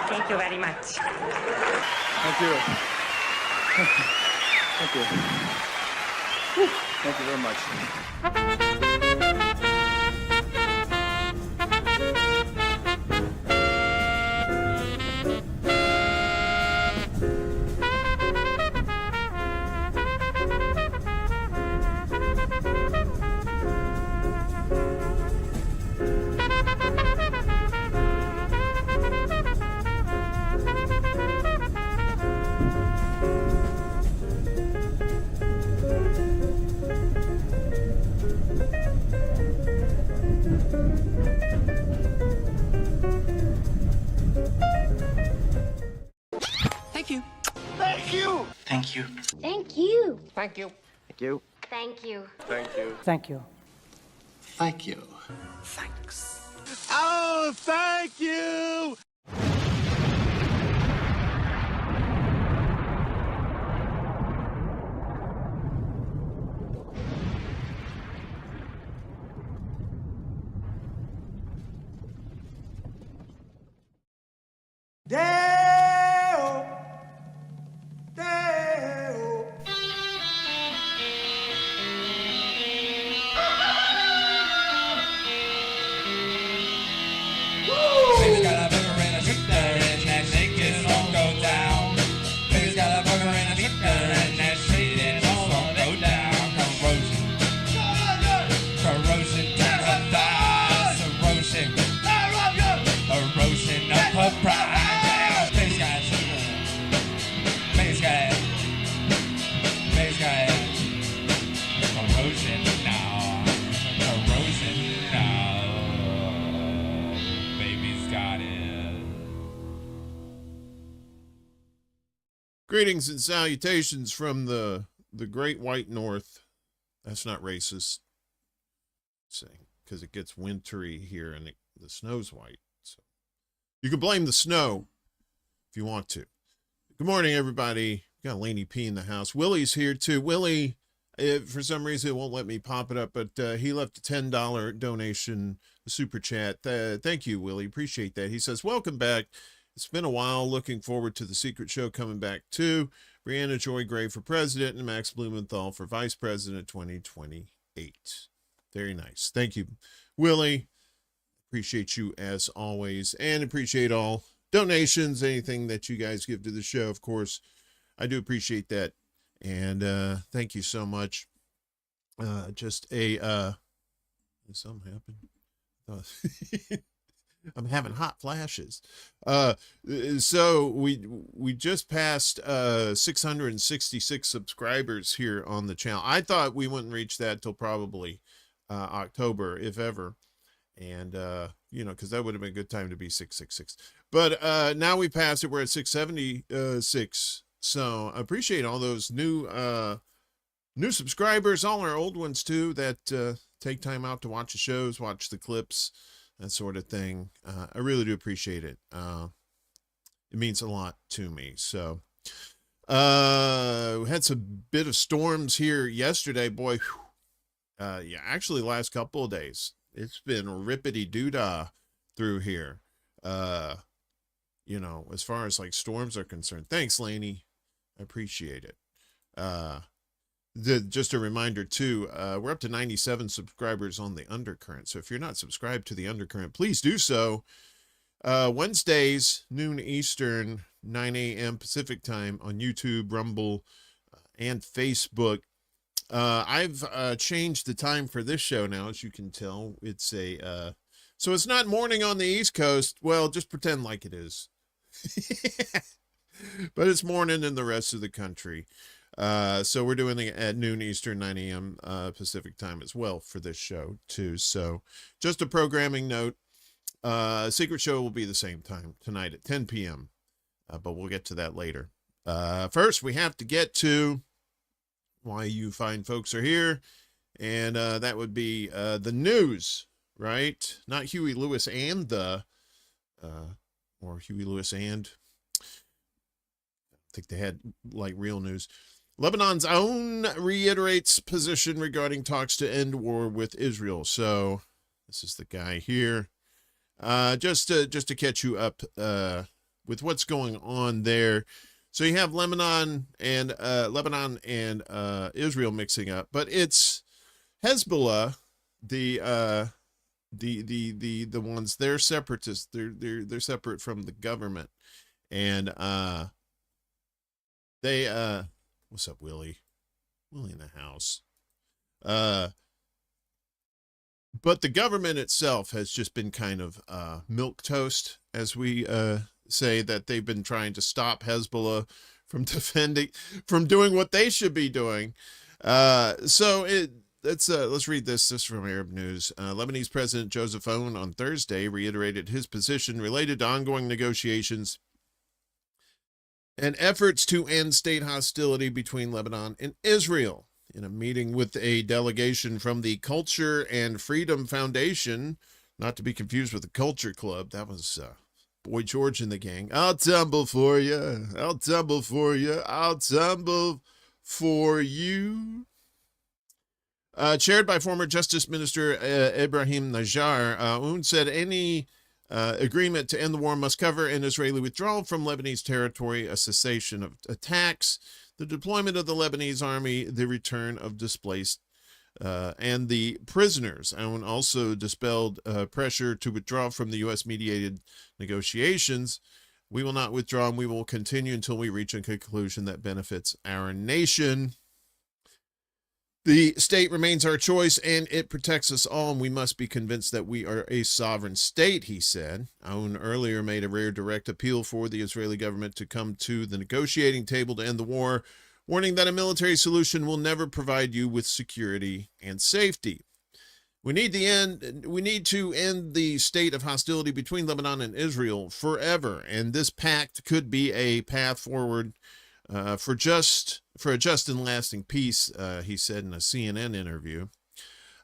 Thank you very much. Thank you. Thank you. Thank you very much. Thank you. Thank you. Thank you. Thank you. Thank you. Thank you. Thank you. Thank you. Thank you. Thank you. Thanks. Oh, thank you. Deo, Deo. Baby's got a burger and a shooter and that shake it won't go down. Baby's got a burger and a shooter and that shake it won't go down. Corrosion to her thighs, erosion of her pride. Greetings and salutations from the great white north. That's not racist, because it gets wintry here and the snow's white. So you can blame the snow if you want to. Good morning, everybody. We got Laine P in the house. Willie's here too. Willie, for some reason it won't let me pop it up, but he left a $10 donation, a super chat. Thank you, Willie. Appreciate that. He says, welcome back. It's been a while. Looking forward to the secret show coming back too. Brianna Joy Gray for president and Max Blumenthal for vice president 2028. Very nice. Thank you, Willie. Appreciate you as always, and appreciate all donations, anything that you guys give to the show. Of course, I do appreciate that. And thank you so much. Something happened. I'm having hot flashes. So we just passed 666 subscribers here on the channel. I thought we wouldn't reach that till probably October, if ever. And because that would have been a good time to be 666. But now we passed it. We're at 676. So I appreciate all those new subscribers, all our old ones too, that take time out to watch the shows, watch the clips, that sort of thing. I really do appreciate it. It means a lot to me. So we had some bit of storms here yesterday, boy. Yeah, actually last couple of days, it's been rippity doodah through here. As far as like storms are concerned. Thanks, Laine. I appreciate it. Just a reminder too, we're up to 97 subscribers on the Undercurrent. So if you're not subscribed to the Undercurrent, please do so. Wednesdays, noon Eastern, 9 a.m. Pacific time on YouTube, Rumble, and Facebook. I've changed the time for this show now, as you can tell. It's so it's not morning on the East Coast. Well, just pretend like it is. But it's morning in the rest of the country. So we're doing it at noon Eastern, 9 a.m. Pacific time as well for this show too. So just a programming note, secret show will be the same time tonight at 10 p.m. But we'll get to that later. First, we have to get to why you fine folks are here. And that would be the news, right? Not Huey Lewis and or Huey Lewis and, I think they had like real news. Lebanon's own reiterates position regarding talks to end war with Israel. So this is the guy here. Just to catch you up with what's going on there. So you have Lebanon and Israel mixing up, but it's Hezbollah, the ones, they're separatists. They're separate from the government, and they what's up, Willie in the house. But the government itself has just been kind of milquetoast, as we say, that they've been trying to stop Hezbollah from doing what they should be doing. Let's read this from Arab News. Lebanese President Joseph Aoun on Thursday reiterated his position related to ongoing negotiations and efforts to end state hostility between Lebanon and Israel. In a meeting with a delegation from the Culture and Freedom Foundation, not to be confused with the Culture Club, that was Boy George and the gang. I'll tumble for you. I'll tumble for you. I'll tumble for you. Chaired by former Justice Minister Ibrahim Najjar, Aoun said any agreement to end the war must cover an Israeli withdrawal from Lebanese territory, a cessation of attacks, the deployment of the Lebanese army, the return of displaced and the prisoners. Aoun also dispelled pressure to withdraw from the U.S.-mediated negotiations. We will not withdraw, and we will continue until we reach a conclusion that benefits our nation. The state remains our choice, and it protects us all, and we must be convinced that we are a sovereign state, he said. Aoun earlier made a rare direct appeal for the Israeli government to come to the negotiating table to end the war, warning that a military solution will never provide you with security and safety. We need to end the state of hostility between Lebanon and Israel forever, and this pact could be a path forward for a just and lasting peace, he said in a CNN interview.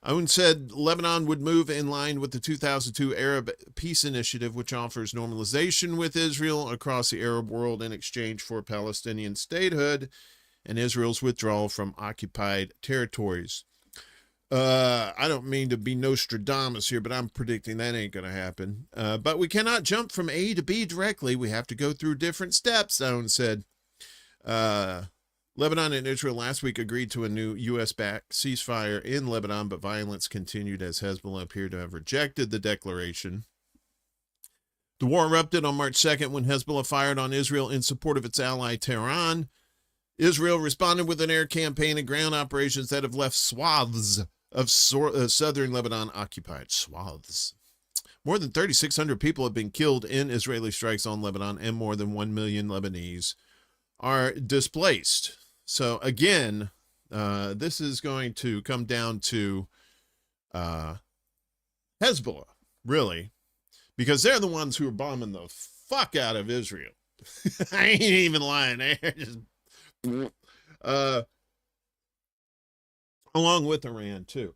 Aoun said Lebanon would move in line with the 2002 Arab Peace Initiative, which offers normalization with Israel across the Arab world in exchange for Palestinian statehood and Israel's withdrawal from occupied territories. I don't mean to be Nostradamus here, but I'm predicting that ain't going to happen. But we cannot jump from A to B directly. We have to go through different steps, Aoun said. Lebanon and Israel last week agreed to a new U.S.-backed ceasefire in Lebanon, but violence continued as Hezbollah appeared to have rejected the declaration. The war erupted on March 2nd when Hezbollah fired on Israel in support of its ally Tehran. Israel responded with an air campaign and ground operations that have left swaths of southern Lebanon occupied. Swaths. More than 3,600 people have been killed in Israeli strikes on Lebanon, and more than 1 million Lebanese are displaced. So again, this is going to come down to Hezbollah, really, because they're the ones who are bombing the fuck out of Israel. I ain't even lying there. Just, along with Iran too.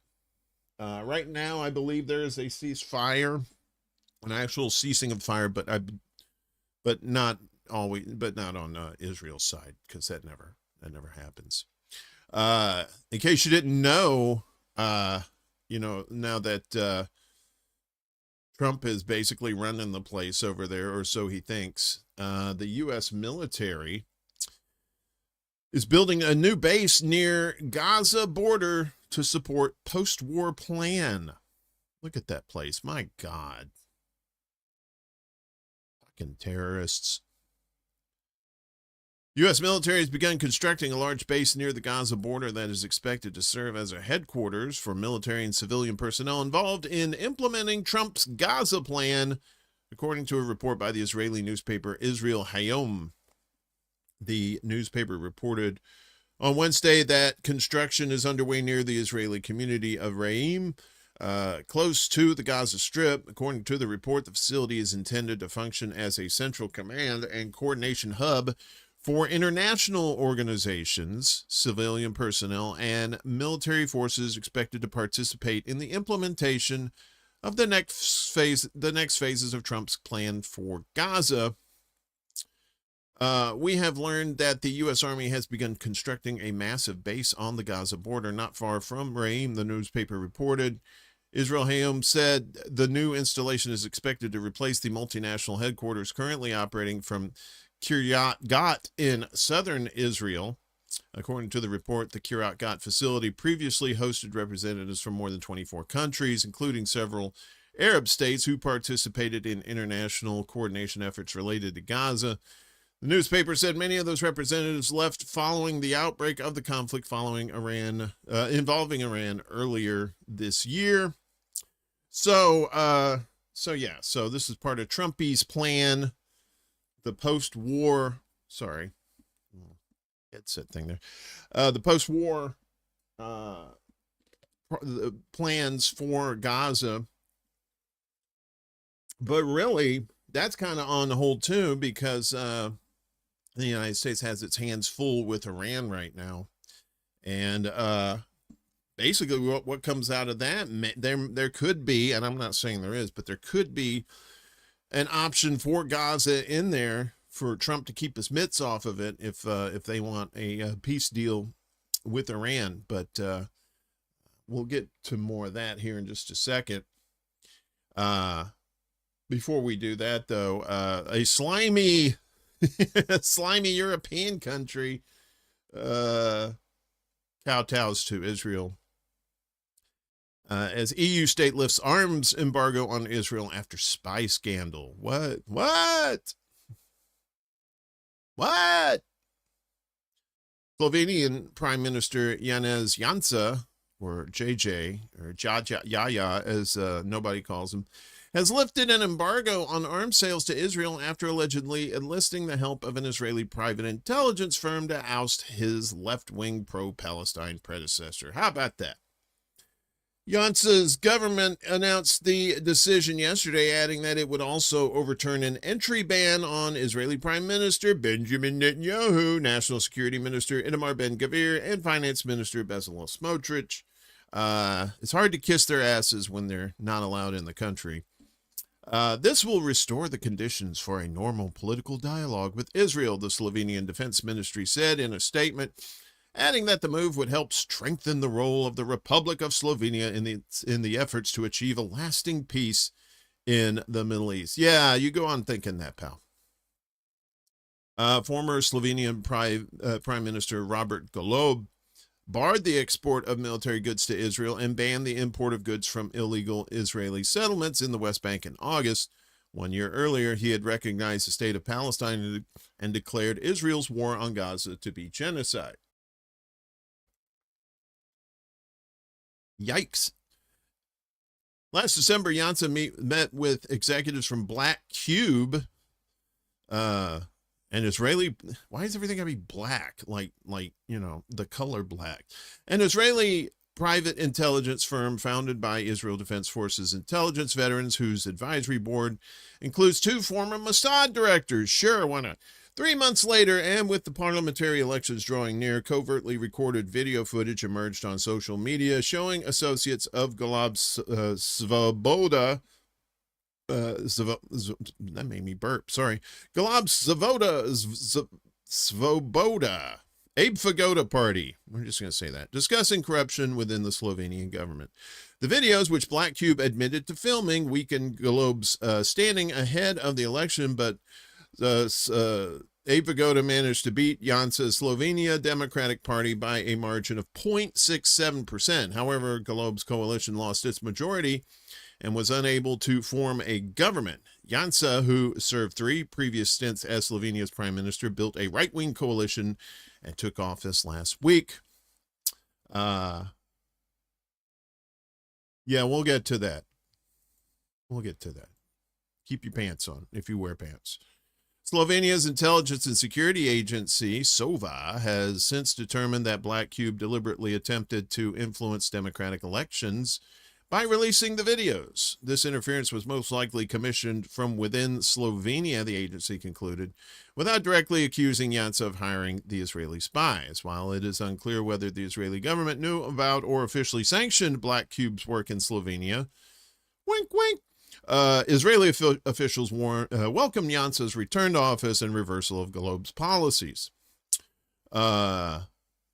Right now, I believe there is a ceasefire, an actual ceasing of fire, but not always, but not on Israel's side, because that never happens. In case you didn't know, now that Trump is basically running the place over there, or so he thinks, the U.S. military is building a new base near Gaza border to support post-war plan. Look at that place. My God. Fucking terrorists. U.S. military has begun constructing a large base near the Gaza border that is expected to serve as a headquarters for military and civilian personnel involved in implementing Trump's Gaza plan, according to a report by the Israeli newspaper Israel Hayom. The newspaper reported on Wednesday that construction is underway near the Israeli community of Re'im, close to the Gaza Strip. According to the report, the facility is intended to function as a central command and coordination hub for international organizations, civilian personnel, and military forces expected to participate in the implementation of the next phases of Trump's plan for Gaza. We have learned that the U.S. Army has begun constructing a massive base on the Gaza border, not far from Re'im, the newspaper reported. Israel Hayom said the new installation is expected to replace the multinational headquarters currently operating from Kiryat Gat in southern Israel. According to the report, the Kiryat Gat facility previously hosted representatives from more than 24 countries, including several Arab states who participated in international coordination efforts related to Gaza. The newspaper said many of those representatives left following the outbreak of the conflict involving Iran earlier this year. So this is part of Trumpy's plan, the post-war, headset thing there, the post-war plans for Gaza. But really, that's kind of on hold too, because the United States has its hands full with Iran right now. And basically what comes out of that, there could be, and I'm not saying there is, but there could be an option for Gaza in there for Trump to keep his mitts off of it if they want a peace deal with Iran. But we'll get to more of that here in just a second. Before we do that, though, a slimy European country kowtows to Israel as EU state lifts arms embargo on Israel after spy scandal. What? Slovenian Prime Minister Janez Janša, or JJ, or Jaja, as nobody calls him, has lifted an embargo on arms sales to Israel after allegedly enlisting the help of an Israeli private intelligence firm to oust his left-wing pro-Palestine predecessor. How about that? Janša's government announced the decision yesterday, adding that it would also overturn an entry ban on Israeli Prime Minister Benjamin Netanyahu, National Security Minister Itamar Ben-Gvir, and Finance Minister Bezalel Smotrich. It's hard to kiss their asses when they're not allowed in the country. This will restore the conditions for a normal political dialogue with Israel, the Slovenian Defense Ministry said in a statement, adding that the move would help strengthen the role of the Republic of Slovenia in the efforts to achieve a lasting peace in the Middle East. Yeah, you go on thinking that, pal. Former Slovenian Prime Minister Robert Golob barred the export of military goods to Israel and banned the import of goods from illegal Israeli settlements in the West Bank in August. 1 year earlier, he had recognized the state of Palestine and declared Israel's war on Gaza to be genocide. Yikes. Last December, Janša met with executives from Black Cube, an Israeli, why is everything gotta be black? Like, you know, the color black. An Israeli private intelligence firm founded by Israel Defense Forces intelligence veterans, whose advisory board includes 2 former Mossad directors. Sure, why not? 3 months later, and with the parliamentary elections drawing near, covertly recorded video footage emerged on social media showing associates of Golob Svoboda, that made me burp, sorry. Golob Svoboda, Abe Fagoda party, we're just going to say that, discussing corruption within the Slovenian government. The videos, which Black Cube admitted to filming, weakened Golob's standing ahead of the election, but Abe Fagoda managed to beat Janša's Slovenia Democratic Party by a margin of 0.67%. However, Golob's coalition lost its majority and was unable to form a government. Janša, who served 3 previous stints as Slovenia's prime minister, built a right-wing coalition and took office last week. Yeah, we'll get to that. Keep your pants on if you wear pants. Slovenia's intelligence and security agency, SOVA, has since determined that Black Cube deliberately attempted to influence democratic elections by releasing the videos. This interference was most likely commissioned from within Slovenia, the agency concluded, without directly accusing Janša of hiring the Israeli spies. While it is unclear whether the Israeli government knew about or officially sanctioned Black Cube's work in Slovenia, wink, wink, Israeli officials welcomed Janša's return to office and reversal of Golob's policies.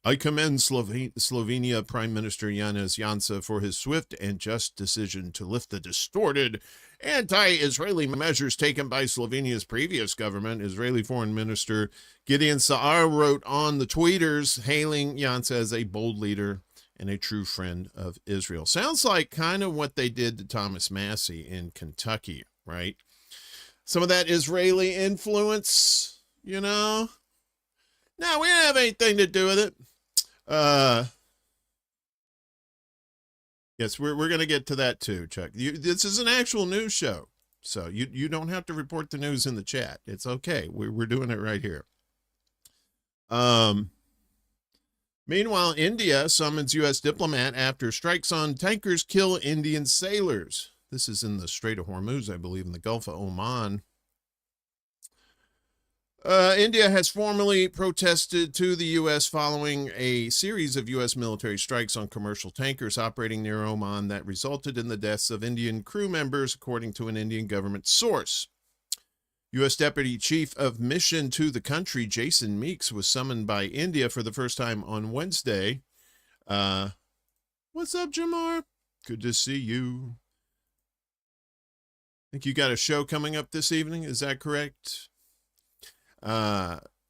I commend Slovenia Prime Minister Janez Janša for his swift and just decision to lift the distorted anti-Israeli measures taken by Slovenia's previous government. Israeli Foreign Minister Gideon Saar wrote on the tweeters, hailing Janša as a bold leader and a true friend of Israel. Sounds like kind of what they did to Thomas Massey in Kentucky, right? Some of that Israeli influence, you know? No, we don't have anything to do with it. Yes, we're going to get to that too, Chuck. This is an actual news show, so you don't have to report the news in the chat. It's okay. We're doing it right here. Meanwhile, India summons U.S. diplomat after strikes on tankers kill Indian sailors. This is in the Strait of Hormuz, I believe, in the Gulf of Oman. India has formally protested to the U.S. following a series of U.S. military strikes on commercial tankers operating near Oman that resulted in the deaths of Indian crew members, according to an Indian government source. U.S. Deputy Chief of Mission to the country, Jason Meeks, was summoned by India for the first time on Wednesday. What's up, Jamar? Good to see you. I think you got a show coming up this evening. Is that correct?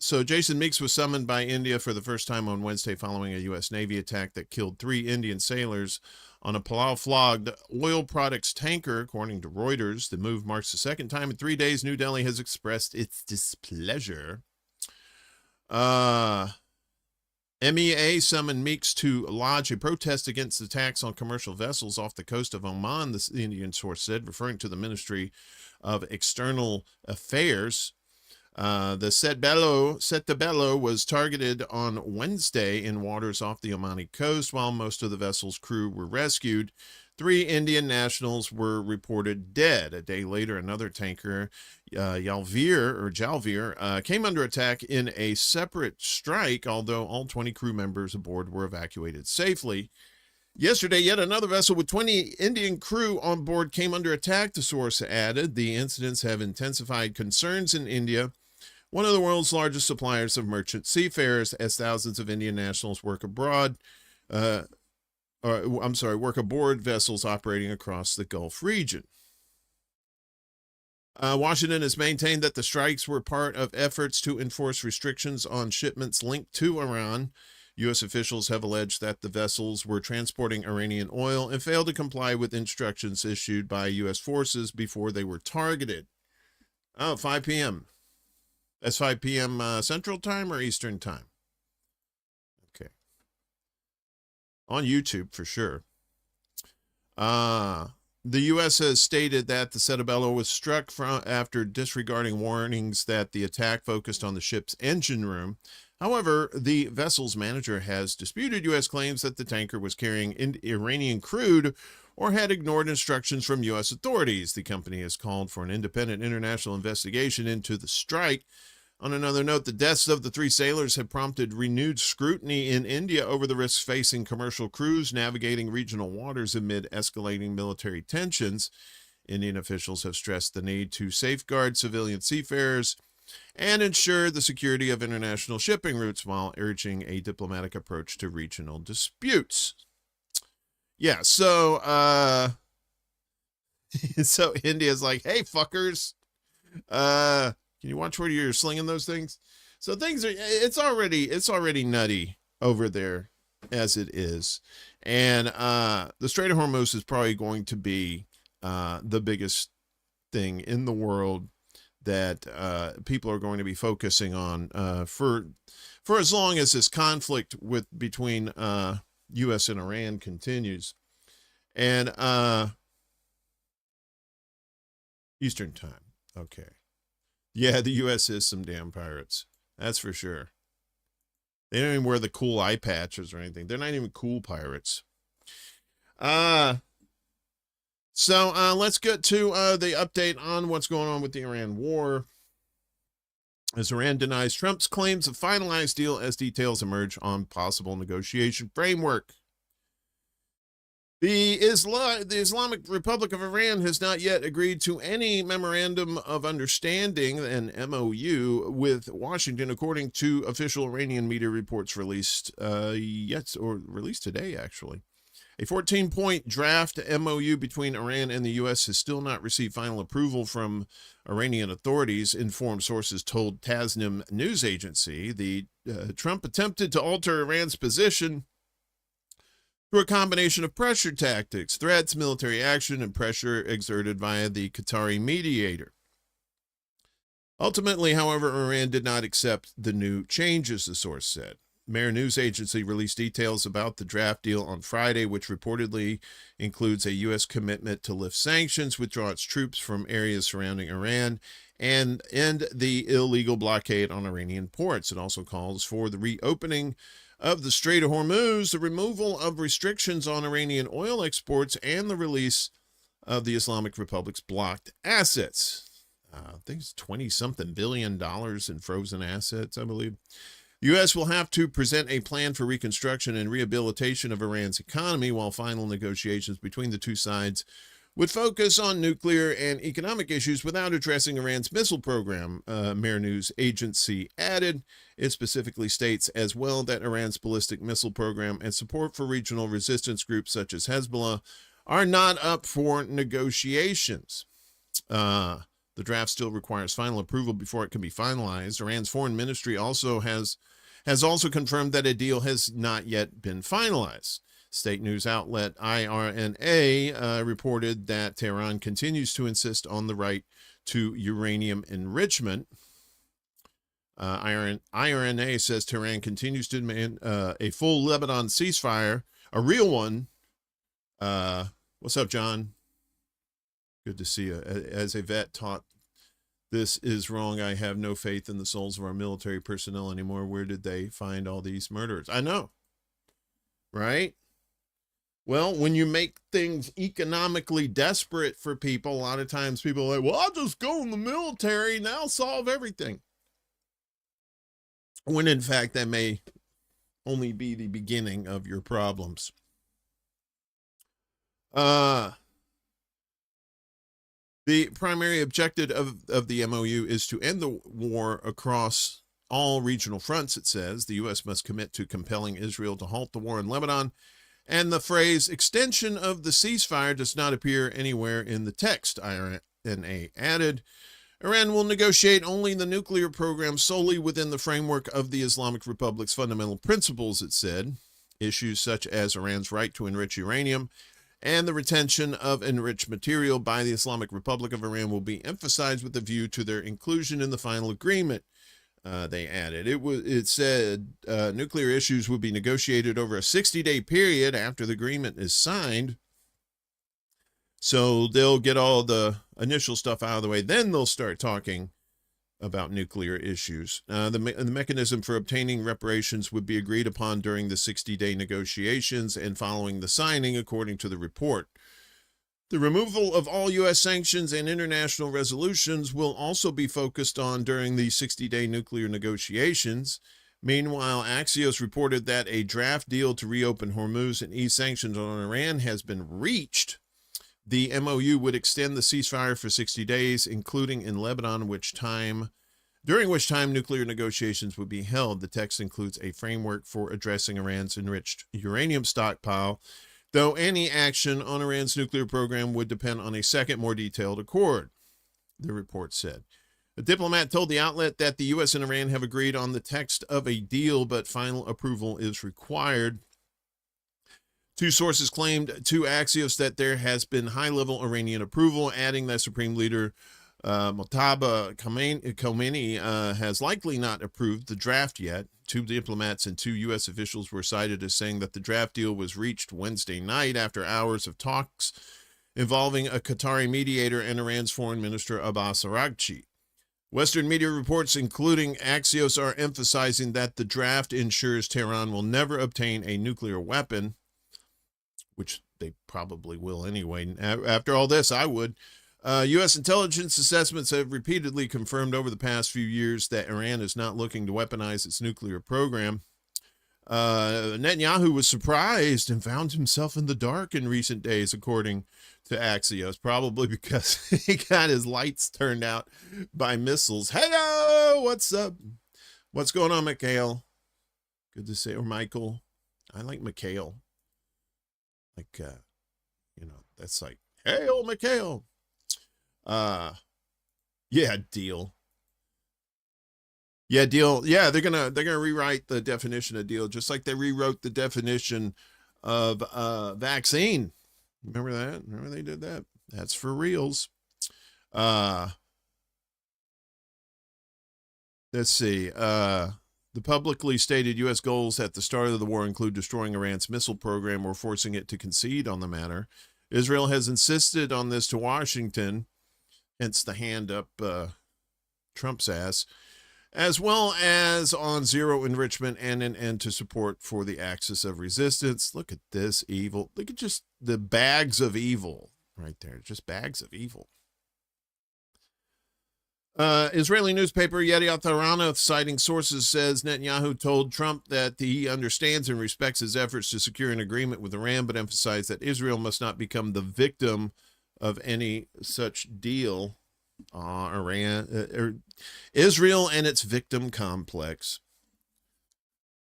So Jason Meeks was summoned by India for the first time on Wednesday following a U.S. Navy attack that killed 3 Indian sailors on a Palau-flogged oil products tanker, according to Reuters. The move marks the second time in 3 days New Delhi has expressed its displeasure. MEA summoned Meeks to lodge a protest against attacks on commercial vessels off the coast of Oman, the Indian source said, referring to the Ministry of External Affairs. The Setebello was targeted on Wednesday in waters off the Omani coast. While most of the vessel's crew were rescued, 3 Indian nationals were reported dead. A day later, another tanker, Jalvir, came under attack in a separate strike, although all 20 crew members aboard were evacuated safely. Yesterday, yet another vessel with 20 Indian crew on board came under attack, the source added. The incidents have intensified concerns in India, one of the world's largest suppliers of merchant seafarers, as thousands of Indian nationals work aboard vessels operating across the Gulf region. Washington has maintained that the strikes were part of efforts to enforce restrictions on shipments linked to Iran. U.S. officials have alleged that the vessels were transporting Iranian oil and failed to comply with instructions issued by U.S. forces before they were targeted. Oh, 5 p.m. That's 5 p.m. Central Time or Eastern Time? Okay. On YouTube, for sure. The U.S. has stated that the Setebello was struck after disregarding warnings that the attack focused on the ship's engine room. However, the vessel's manager has disputed U.S. claims that the tanker was carrying Iranian crude or had ignored instructions from U.S. authorities. The company has called for an independent international investigation into the strike. On another note, the deaths of the 3 sailors have prompted renewed scrutiny in India over the risks facing commercial crews navigating regional waters amid escalating military tensions. Indian officials have stressed the need to safeguard civilian seafarers and ensure the security of international shipping routes while urging a diplomatic approach to regional disputes. Yeah, so so India's like, hey, fuckers, can you watch where you're slinging those things? So things are, it's already nutty over there as it is. And the Strait of Hormuz is probably going to be the biggest thing in the world that people are going to be focusing on for as long as this conflict between U.S. and Iran continues. And Eastern Time. Okay. Yeah, the U.S. is some damn pirates. That's for sure. They don't even wear the cool eye patches or anything. They're not even cool pirates. So let's get to the update on what's going on with the Iran war. As Iran denies Trump's claims of finalized deal as details emerge on possible negotiation framework. The Islamic Republic of Iran has not yet agreed to any memorandum of understanding, an MOU, with Washington, according to official Iranian media reports released released today, actually. A 14-point draft MOU between Iran and the U.S. has still not received final approval from Iranian authorities, informed sources told Tasnim news agency. Trump attempted to alter Iran's position through a combination of pressure tactics, threats, military action, and pressure exerted via the Qatari mediator. Ultimately, however, Iran did not accept the new changes, the source said. Mehr news agency released details about the draft deal on Friday, which reportedly includes a U.S. commitment to lift sanctions, withdraw its troops from areas surrounding Iran, and end the illegal blockade on Iranian ports. It also calls for the reopening of the Strait of Hormuz, the removal of restrictions on Iranian oil exports, and the release of the Islamic Republic's blocked assets. I think it's $20-something billion in frozen assets, I believe. The U.S. will have to present a plan for reconstruction and rehabilitation of Iran's economy, while final negotiations between the two sides would focus on nuclear and economic issues without addressing Iran's missile program, Mehr news agency added. It specifically states as well that Iran's ballistic missile program and support for regional resistance groups such as Hezbollah are not up for negotiations. The draft still requires final approval before it can be finalized. Iran's foreign ministry has also confirmed that a deal has not yet been finalized. State news outlet IRNA reported that Tehran continues to insist on the right to uranium enrichment. IRNA says Tehran continues to demand a full Lebanon ceasefire, a real one. What's up, John? Good to see you. As a vet taught, this is wrong. I have no faith in the souls of our military personnel anymore. Where did they find all these murderers? I know, right? Well, when you make things economically desperate for people, a lot of times people are like, well, I'll just go in the military and I'll solve everything. When in fact, that may only be the beginning of your problems. The primary objective of the MOU is to end the war across all regional fronts, it says. The U.S. must commit to compelling Israel to halt the war in Lebanon, and the phrase extension of the ceasefire does not appear anywhere in the text, IRNA added. Iran will negotiate only the nuclear program solely within the framework of the Islamic Republic's fundamental principles, it said. Issues such as Iran's right to enrich uranium and the retention of enriched material by the Islamic Republic of Iran will be emphasized with a view to their inclusion in the final agreement, they added. It said nuclear issues will be negotiated over a 60-day period after the agreement is signed. So they'll get all the initial stuff out of the way. Then they'll start talking about nuclear issues. The mechanism for obtaining reparations would be agreed upon during the 60-day negotiations and following the signing, according to the report. The removal of all U.S. sanctions and international resolutions will also be focused on during the 60-day nuclear negotiations. Meanwhile, Axios reported that a draft deal to reopen Hormuz and ease sanctions on Iran has been reached. The MOU would extend the ceasefire for 60 days, including in Lebanon, during which time nuclear negotiations would be held. The text includes a framework for addressing Iran's enriched uranium stockpile, though any action on Iran's nuclear program would depend on a second, more detailed accord, the report said. A diplomat told the outlet that the U.S. and Iran have agreed on the text of a deal, but final approval is required. Two sources claimed to Axios that there has been high-level Iranian approval, adding that Supreme Leader Mojtaba Khomeini has likely not approved the draft yet. Two diplomats and two U.S. officials were cited as saying that the draft deal was reached Wednesday night after hours of talks involving a Qatari mediator and Iran's Foreign Minister Abbas Araghchi. Western media reports, including Axios, are emphasizing that the draft ensures Tehran will never obtain a nuclear weapon, which they probably will anyway. After all this, I would. U.S. intelligence assessments have repeatedly confirmed over the past few years that Iran is not looking to weaponize its nuclear program. Netanyahu was surprised and found himself in the dark in recent days, according to Axios, probably because he got his lights turned out by missiles. Hello, what's up? What's going on, Mikhail? Good to see, or Michael. I like Mikhail. Like, that's like, hey, old Mikhail. Yeah, deal. Yeah, deal. Yeah, they're gonna rewrite the definition of deal, just like they rewrote the definition of vaccine. Remember that? Remember they did that? That's for reals. Let's see. The publicly stated U.S. goals at the start of the war include destroying Iran's missile program or forcing it to concede on the matter. Israel has insisted on this to Washington, hence the hand up Trump's ass, as well as on zero enrichment and an end to support for the axis of resistance. Look at this evil. Look at just the bags of evil right there. Just bags of evil. Israeli newspaper Yediot Ahronoth, citing sources, says Netanyahu told Trump that he understands and respects his efforts to secure an agreement with Iran, but emphasized that Israel must not become the victim of any such deal. Israel and its victim complex.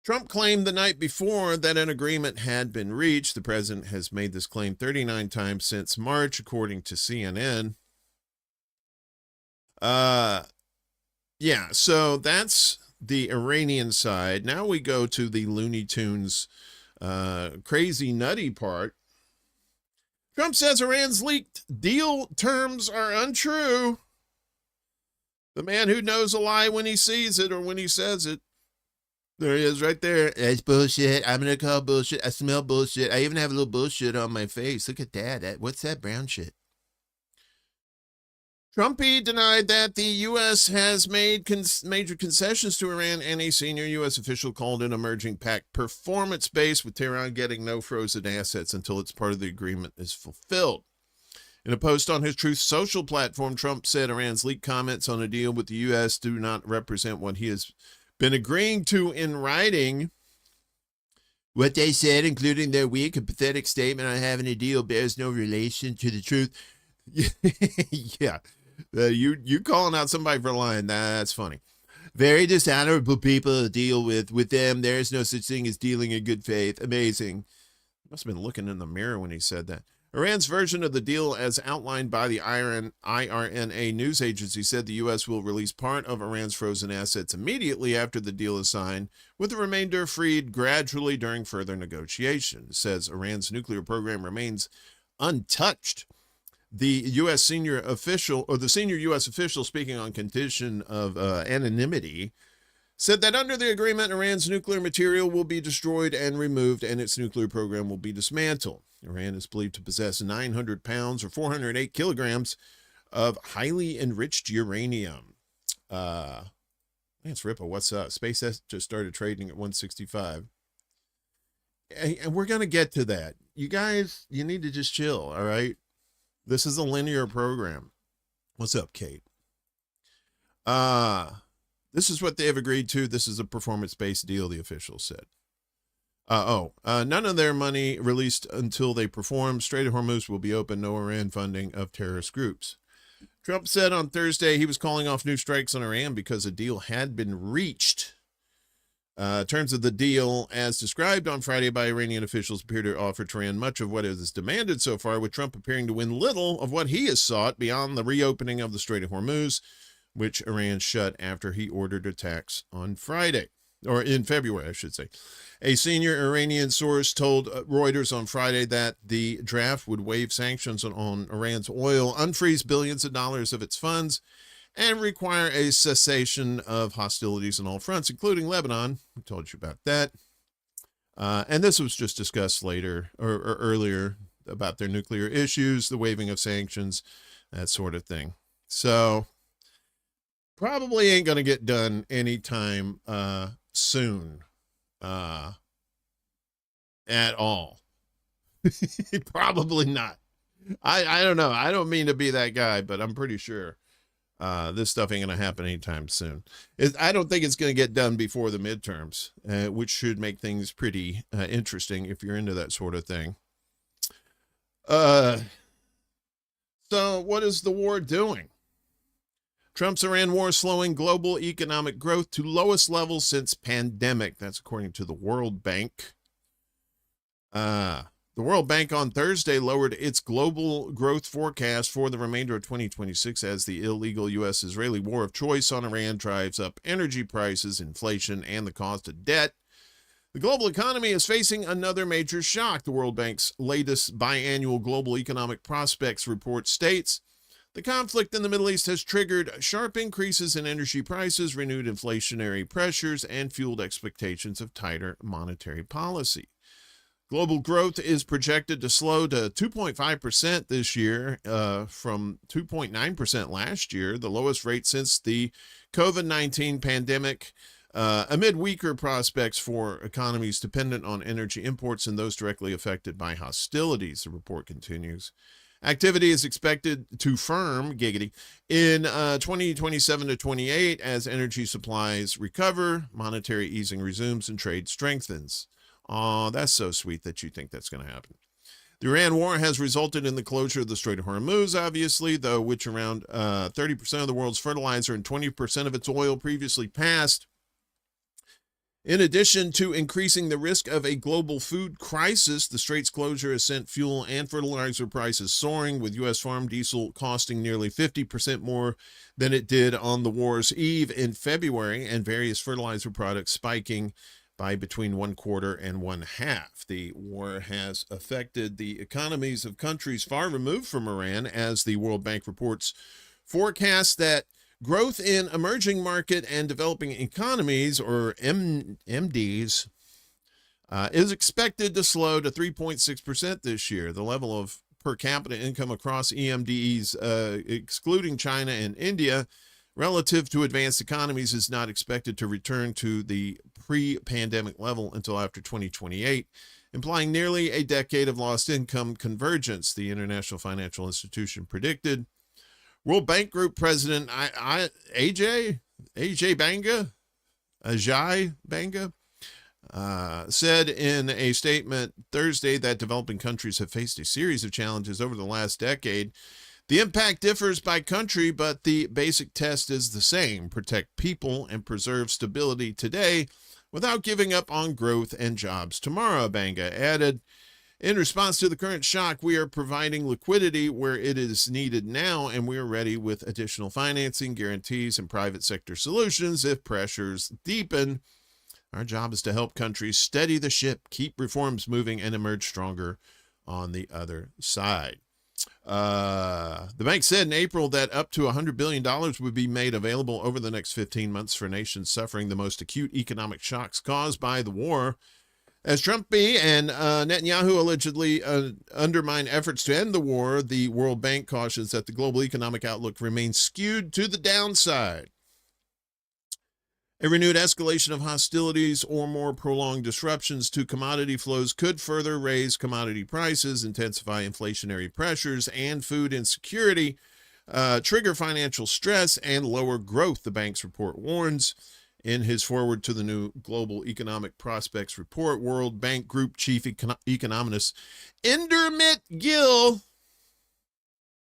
Trump claimed the night before that an agreement had been reached. The president has made this claim 39 times since March, according to CNN. Yeah, so that's the Iranian side. Now we go to the Looney Tunes crazy nutty part. Trump says Iran's leaked deal terms are untrue. The man who knows a lie when he sees it or when he says it. There he is right there. It's bullshit. I'm going to call bullshit. I smell bullshit. I even have a little bullshit on my face. Look at that. What's that brown shit? Trumpy denied that the U.S. has made major concessions to Iran, and a senior U.S. official called an emerging pact performance-based, with Tehran getting no frozen assets until its part of the agreement is fulfilled. In a post on his Truth Social platform, Trump said Iran's leaked comments on a deal with the U.S. do not represent what he has been agreeing to in writing. What they said, including their weak and pathetic statement on having a deal, bears no relation to the truth. Yeah. You calling out somebody for lying, that's funny. Very dishonorable people deal with them. There is no such thing as dealing in good faith. Amazing. Must have been looking in the mirror when he said that. Iran's version of the deal, as outlined by the IRNA news agency, said the U.S. will release part of Iran's frozen assets immediately after the deal is signed, with the remainder freed gradually during further negotiations. It says Iran's nuclear program remains untouched. The U.S. senior official, or the senior U.S. official speaking on condition of anonymity, said that under the agreement, Iran's nuclear material will be destroyed and removed, and its nuclear program will be dismantled. Iran is believed to possess 900 pounds or 408 kilograms of highly enriched uranium. Lance Ripa, what's up? SpaceX just started trading at 165. And we're going to get to that. You guys, you need to just chill, all right? This is a linear program. What's up, Kate? This is what they have agreed to. This is a performance-based deal, the official said. None of their money released until they perform. Strait of Hormuz will be open. No Iran funding of terrorist groups. Trump said on Thursday he was calling off new strikes on Iran because a deal had been reached. Terms of the deal, as described on Friday by Iranian officials, appear to offer Tehran much of what is demanded so far, with Trump appearing to win little of what he has sought beyond the reopening of the Strait of Hormuz, which Iran shut after he ordered attacks on Friday, or in February, I should say. A senior Iranian source told Reuters on Friday that the draft would waive sanctions on Iran's oil, unfreeze billions of dollars of its funds, and require a cessation of hostilities on all fronts, including Lebanon. We told you about that. And this was just discussed later or earlier about their nuclear issues, the waiving of sanctions, that sort of thing. So probably ain't going to get done anytime soon at all. Probably not. I don't know. I don't mean to be that guy, but I'm pretty sure. This stuff ain't going to happen anytime soon. I don't think it's going to get done before the midterms, which should make things pretty interesting if you're into that sort of thing. So what is the war doing? Trump's Iran war slowing global economic growth to lowest levels since pandemic. That's according to the World Bank. The World Bank on Thursday lowered its global growth forecast for the remainder of 2026 as the illegal U.S.-Israeli war of choice on Iran drives up energy prices, inflation, and the cost of debt. The global economy is facing another major shock. The World Bank's latest biannual global economic prospects report states the conflict in the Middle East has triggered sharp increases in energy prices, renewed inflationary pressures, and fueled expectations of tighter monetary policy. Global growth is projected to slow to 2.5% this year from 2.9% last year, the lowest rate since the COVID-19 pandemic, amid weaker prospects for economies dependent on energy imports and those directly affected by hostilities, the report continues. Activity is expected to firm, giggity, in 2027 to 28 as energy supplies recover, monetary easing resumes, and trade strengthens. Oh, that's so sweet that you think that's going to happen. The Iran war has resulted in the closure of the Strait of Hormuz, obviously, though, which around 30% of the world's fertilizer and 20% of its oil previously passed. In addition to increasing the risk of a global food crisis, the Strait's closure has sent fuel and fertilizer prices soaring, with U.S. farm diesel costing nearly 50% more than it did on the war's eve in February, and various fertilizer products spiking by between 1/4 and 1/2. The war has affected the economies of countries far removed from Iran, as the World Bank reports forecast that growth in emerging market and developing economies, or MDs, is expected to slow to 3.6% this year. The level of per capita income across EMDs, excluding China and India, relative to advanced economies, is not expected to return to the pre-pandemic level until after 2028, implying nearly a decade of lost income convergence, the International Financial Institution predicted. World Bank Group President Ajay Banga, said in a statement Thursday that developing countries have faced a series of challenges over the last decade. The impact differs by country, but the basic test is the same: protect people and preserve stability today without giving up on growth and jobs tomorrow, Banga added. In response to the current shock, we are providing liquidity where it is needed now, and we are ready with additional financing, guarantees, and private sector solutions if pressures deepen. Our job is to help countries steady the ship, keep reforms moving, and emerge stronger on the other side. The bank said in April that up to $100 billion would be made available over the next 15 months for nations suffering the most acute economic shocks caused by the war. As Trump and Netanyahu allegedly undermine efforts to end the war, the World Bank cautions that the global economic outlook remains skewed to the downside. A renewed escalation of hostilities or more prolonged disruptions to commodity flows could further raise commodity prices, intensify inflationary pressures and food insecurity, trigger financial stress, and lower growth, the bank's report warns. In his foreword to the new Global Economic Prospects Report, World Bank Group Chief Economist Indermit Gill,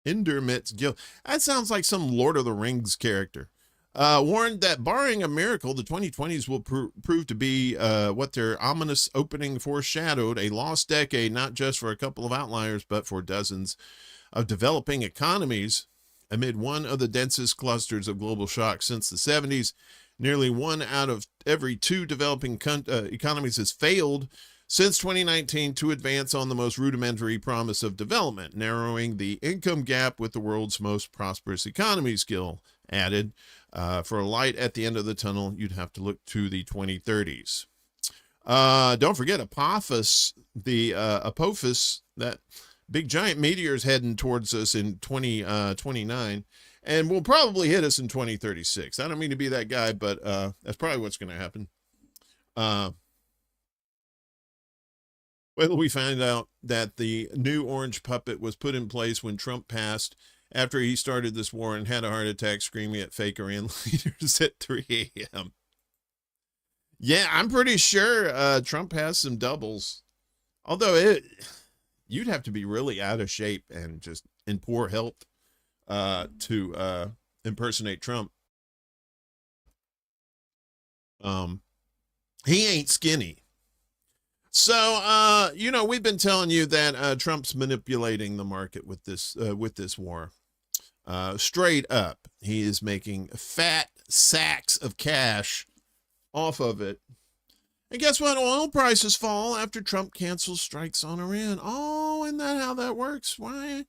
that sounds like some Lord of the Rings character, warned that barring a miracle, the 2020s will prove to be what their ominous opening foreshadowed: a lost decade, not just for a couple of outliers, but for dozens of developing economies. Amid one of the densest clusters of global shocks since the 70s, nearly 1 out of every 2 developing economies has failed since 2019 to advance on the most rudimentary promise of development, narrowing the income gap with the world's most prosperous economies, Gill added. For a light at the end of the tunnel, you'd have to look to the 2030s. Don't forget Apophis, Apophis, that big giant meteor is heading towards us in 2029. And will probably hit us in 2036. I don't mean to be that guy, but that's probably what's going to happen. Well, we find out that the new orange puppet was put in place when Trump passed after he started this war and had a heart attack screaming at fake Iran leaders at 3 a.m. Yeah, I'm pretty sure Trump has some doubles. Although you'd have to be really out of shape and just in poor health to impersonate Trump. He ain't skinny. So, we've been telling you that Trump's manipulating the market with this war. Straight up, he is making fat sacks of cash off of it. And guess what? Oil prices fall after Trump cancels strikes on Iran. Oh, isn't that how that works? Why?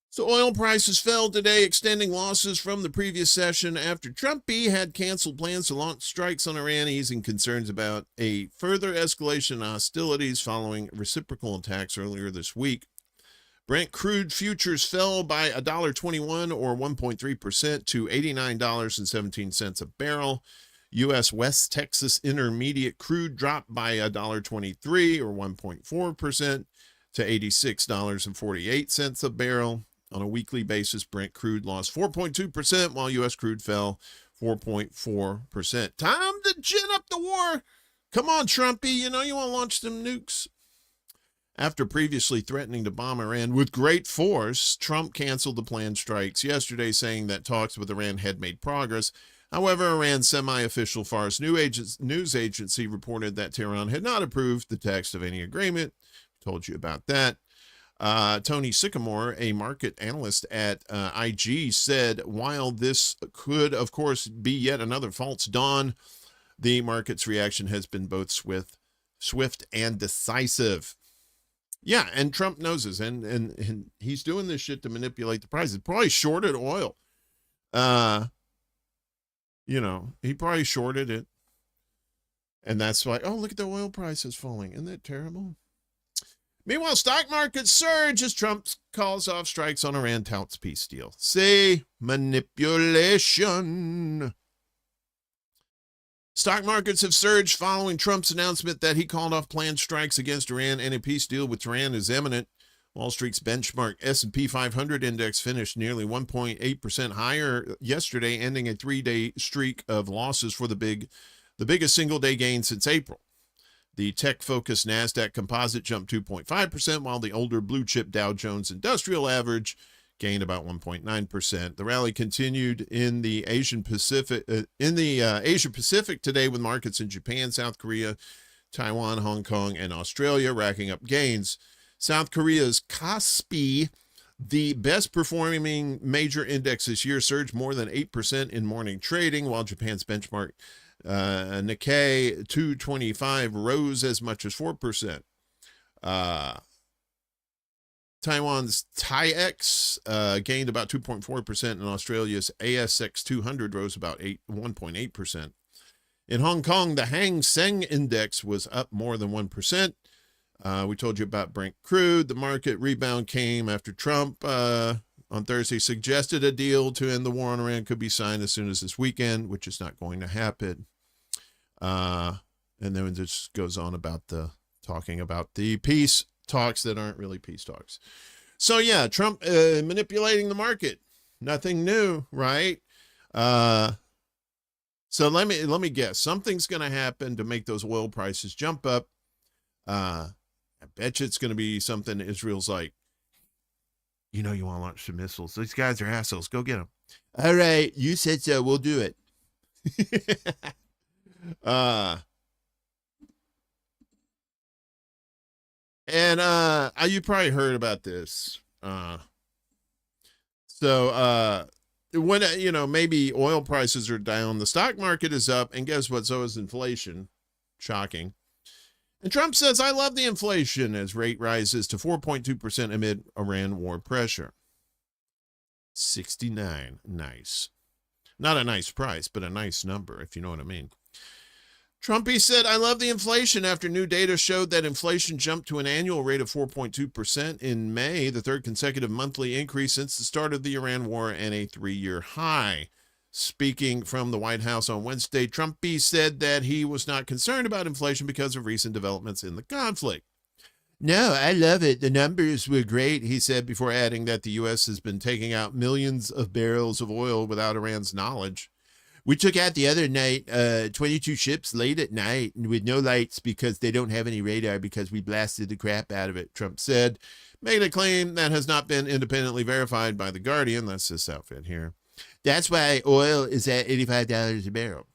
So oil prices fell today, extending losses from the previous session after Trump had canceled plans to launch strikes on Iran, easing concerns about a further escalation in hostilities following reciprocal attacks earlier this week. Brent crude futures fell by $1.21 or 1.3% to $89.17 a barrel. U.S. West Texas Intermediate crude dropped by $1.23 or 1.4% to $86.48 a barrel. On a weekly basis, Brent crude lost 4.2%, while U.S. crude fell 4.4%. Time to gin up the war. Come on, Trumpy. You know you want to launch them nukes. After previously threatening to bomb Iran with great force, Trump canceled the planned strikes yesterday, saying that talks with Iran had made progress. However, Iran's semi-official Fars news agency reported that Tehran had not approved the text of any agreement. Told you about that. Tony Sycamore, a market analyst at IG, said, while this could, of course, be yet another false dawn, the market's reaction has been both swift and decisive. Yeah, and Trump knows this, and he's doing this shit to manipulate the prices. Probably shorted oil. He probably shorted it. And that's why, oh, look at the oil prices falling. Isn't that terrible? Meanwhile, stock markets surge as Trump calls off strikes on Iran, touts peace deal. See, manipulation. Stock markets have surged following Trump's announcement that he called off planned strikes against Iran and a peace deal with Iran is imminent. Wall Street's benchmark S&P 500 index finished nearly 1.8% higher yesterday, ending a 3-day streak of losses for the biggest single-day gain since April. The tech-focused NASDAQ composite jumped 2.5%, while the older blue-chip Dow Jones Industrial Average gained about 1.9%. The rally continued in the Asia Pacific today, with markets in Japan, South Korea, Taiwan, Hong Kong, and Australia racking up gains. South Korea's Kospi, the best performing major index this year, surged more than 8% in morning trading, while Japan's benchmark Nikkei 225 rose as much as 4%. Taiwan's TAIEX gained about 2.4%, and Australia's ASX 200 rose about 1.8%. In Hong Kong, the Hang Seng Index was up more than 1%. We told you about Brent crude. The market rebound came after Trump on Thursday suggested a deal to end the war on Iran could be signed as soon as this weekend, which is not going to happen. And then it just goes on about talking about the peace talks that aren't really peace talks. So yeah, Trump manipulating the market. Nothing new, right? So let me guess. Something's going to happen to make those oil prices jump up. I bet you it's going to be something Israel's like, you want to launch some missiles. These guys are assholes. Go get them. All right. You said so. We'll do it. You probably heard about this. When, maybe oil prices are down, the stock market is up, and guess what? So is inflation. Shocking. And Trump says, I love the inflation as rate rises to 4.2% amid Iran war pressure. 69. Nice. Not a nice price, but a nice number, if you know what I mean. Trumpy said, I love the inflation after new data showed that inflation jumped to an annual rate of 4.2% in May, the third consecutive monthly increase since the start of the Iran war and a 3-year high. Speaking from the White House on Wednesday, Trumpy said that he was not concerned about inflation because of recent developments in the conflict. No, I love it. The numbers were great, he said, before adding that the U.S. has been taking out millions of barrels of oil without Iran's knowledge. We took out the other night 22 ships late at night and with no lights because they don't have any radar because we blasted the crap out of it, Trump said, making a claim that has not been independently verified by The Guardian. That's this outfit here. That's why oil is at $85 a barrel.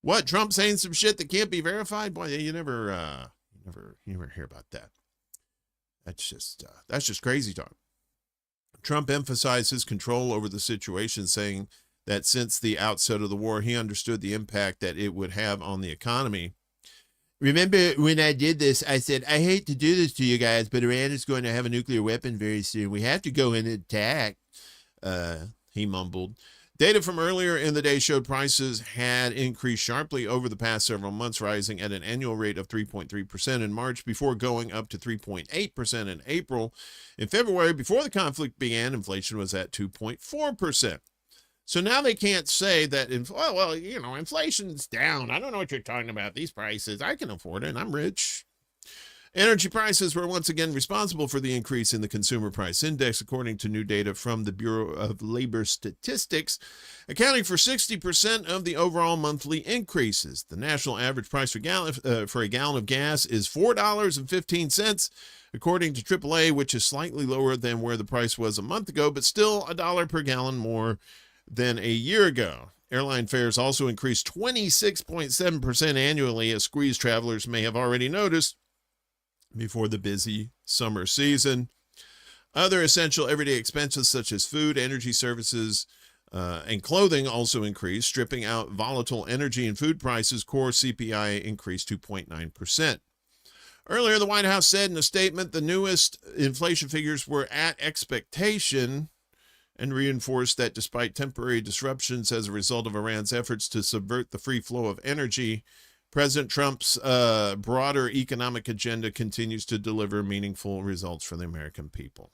What, Trump saying some shit that can't be verified? Boy, you never hear about that. That's just crazy talk. Trump emphasized his control over the situation, saying that since the outset of the war, he understood the impact that it would have on the economy. Remember when I did this, I said, I hate to do this to you guys, but Iran is going to have a nuclear weapon very soon. We have to go in and attack, he mumbled. Data from earlier in the day showed prices had increased sharply over the past several months, rising at an annual rate of 3.3% in March before going up to 3.8% in April. In February, before the conflict began, inflation was at 2.4%. So now they can't say that, inflation's down. I don't know what you're talking about. These prices, I can afford it. I'm rich. Energy prices were once again responsible for the increase in the Consumer Price Index, according to new data from the Bureau of Labor Statistics, accounting for 60% of the overall monthly increases. The national average price for a gallon of gas is $4.15, according to AAA, which is slightly lower than where the price was a month ago, but still $1 per gallon more than a year ago. Airline fares also increased 26.7% annually, as squeezed travelers may have already noticed before the busy summer season. Other essential everyday expenses such as food, energy services, and clothing also increased. Stripping out volatile energy and food prices, core CPI increased 2.9%. Earlier, the White House said in a statement the newest inflation figures were at expectation and reinforced that despite temporary disruptions as a result of Iran's efforts to subvert the free flow of energy, President Trump's broader economic agenda continues to deliver meaningful results for the American people.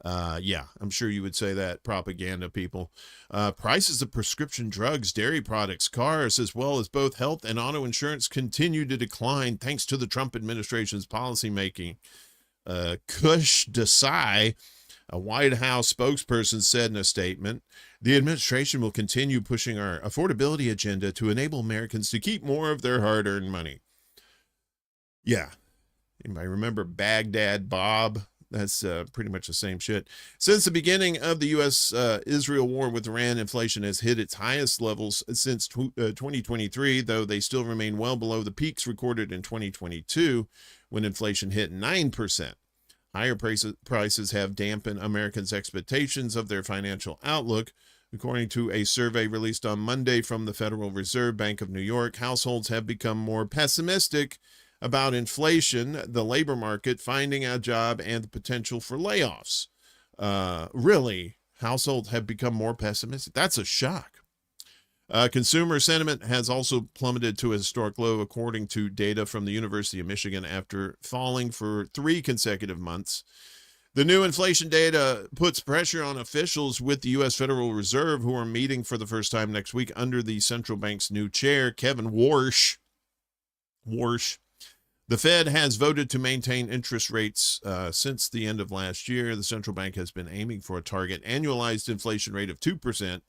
Yeah, I'm sure you would say that, propaganda people. Prices of prescription drugs, dairy products, cars, as well as both health and auto insurance continue to decline thanks to the Trump administration's policymaking. Kush Desai, a White House spokesperson, said in a statement, the administration will continue pushing our affordability agenda to enable Americans to keep more of their hard-earned money. Yeah. Anybody remember Baghdad Bob? That's pretty much the same shit. Since the beginning of the U.S.-Israel war with Iran, inflation has hit its highest levels since 2023, though they still remain well below the peaks recorded in 2022, when inflation hit 9%. Higher prices have dampened Americans' expectations of their financial outlook. According to a survey released on Monday from the Federal Reserve Bank of New York, households have become more pessimistic about inflation, the labor market, finding a job, and the potential for layoffs. Really, households have become more pessimistic. That's a shock. Consumer sentiment has also plummeted to a historic low, according to data from the University of Michigan, after falling for 3 consecutive months. The new inflation data puts pressure on officials with the U.S. Federal Reserve, who are meeting for the first time next week under the central bank's new chair, Kevin Warsh. The Fed has voted to maintain interest rates since the end of last year. The central bank has been aiming for a target annualized inflation rate of 2%.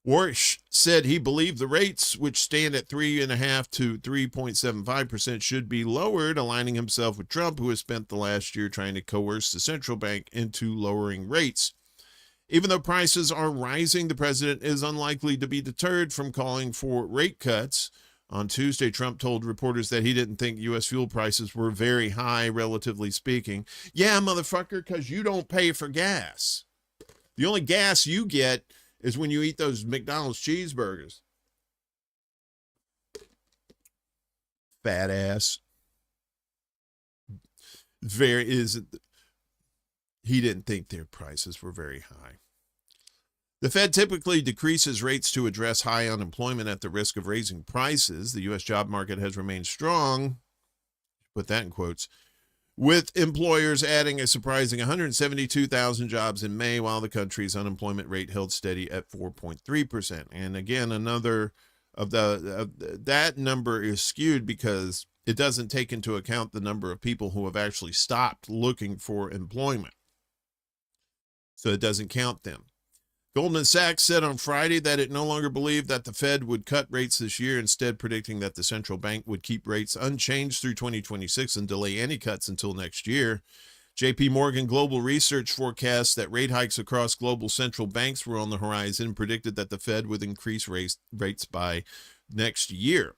Warsh said he believed the rates, which stand at 3.5% to 3.75%, should be lowered, aligning himself with Trump, who has spent the last year trying to coerce the central bank into lowering rates. Even though prices are rising, the president is unlikely to be deterred from calling for rate cuts. On Tuesday, Trump told reporters that he didn't think U.S. fuel prices were very high, relatively speaking. Yeah, motherfucker, because you don't pay for gas. The only gas you get is when you eat those McDonald's cheeseburgers. Fat ass. He didn't think their prices were very high. The Fed typically decreases rates to address high unemployment at the risk of raising prices. The U.S. job market has remained strong, put that in quotes, with employers adding a surprising 172,000 jobs in May, while the country's unemployment rate held steady at 4.3%. And again, another that number is skewed because it doesn't take into account the number of people who have actually stopped looking for employment. So it doesn't count them. Goldman Sachs said on Friday that it no longer believed that the Fed would cut rates this year, instead predicting that the central bank would keep rates unchanged through 2026 and delay any cuts until next year. JP Morgan Global Research forecasts that rate hikes across global central banks were on the horizon and predicted that the Fed would increase rates by next year.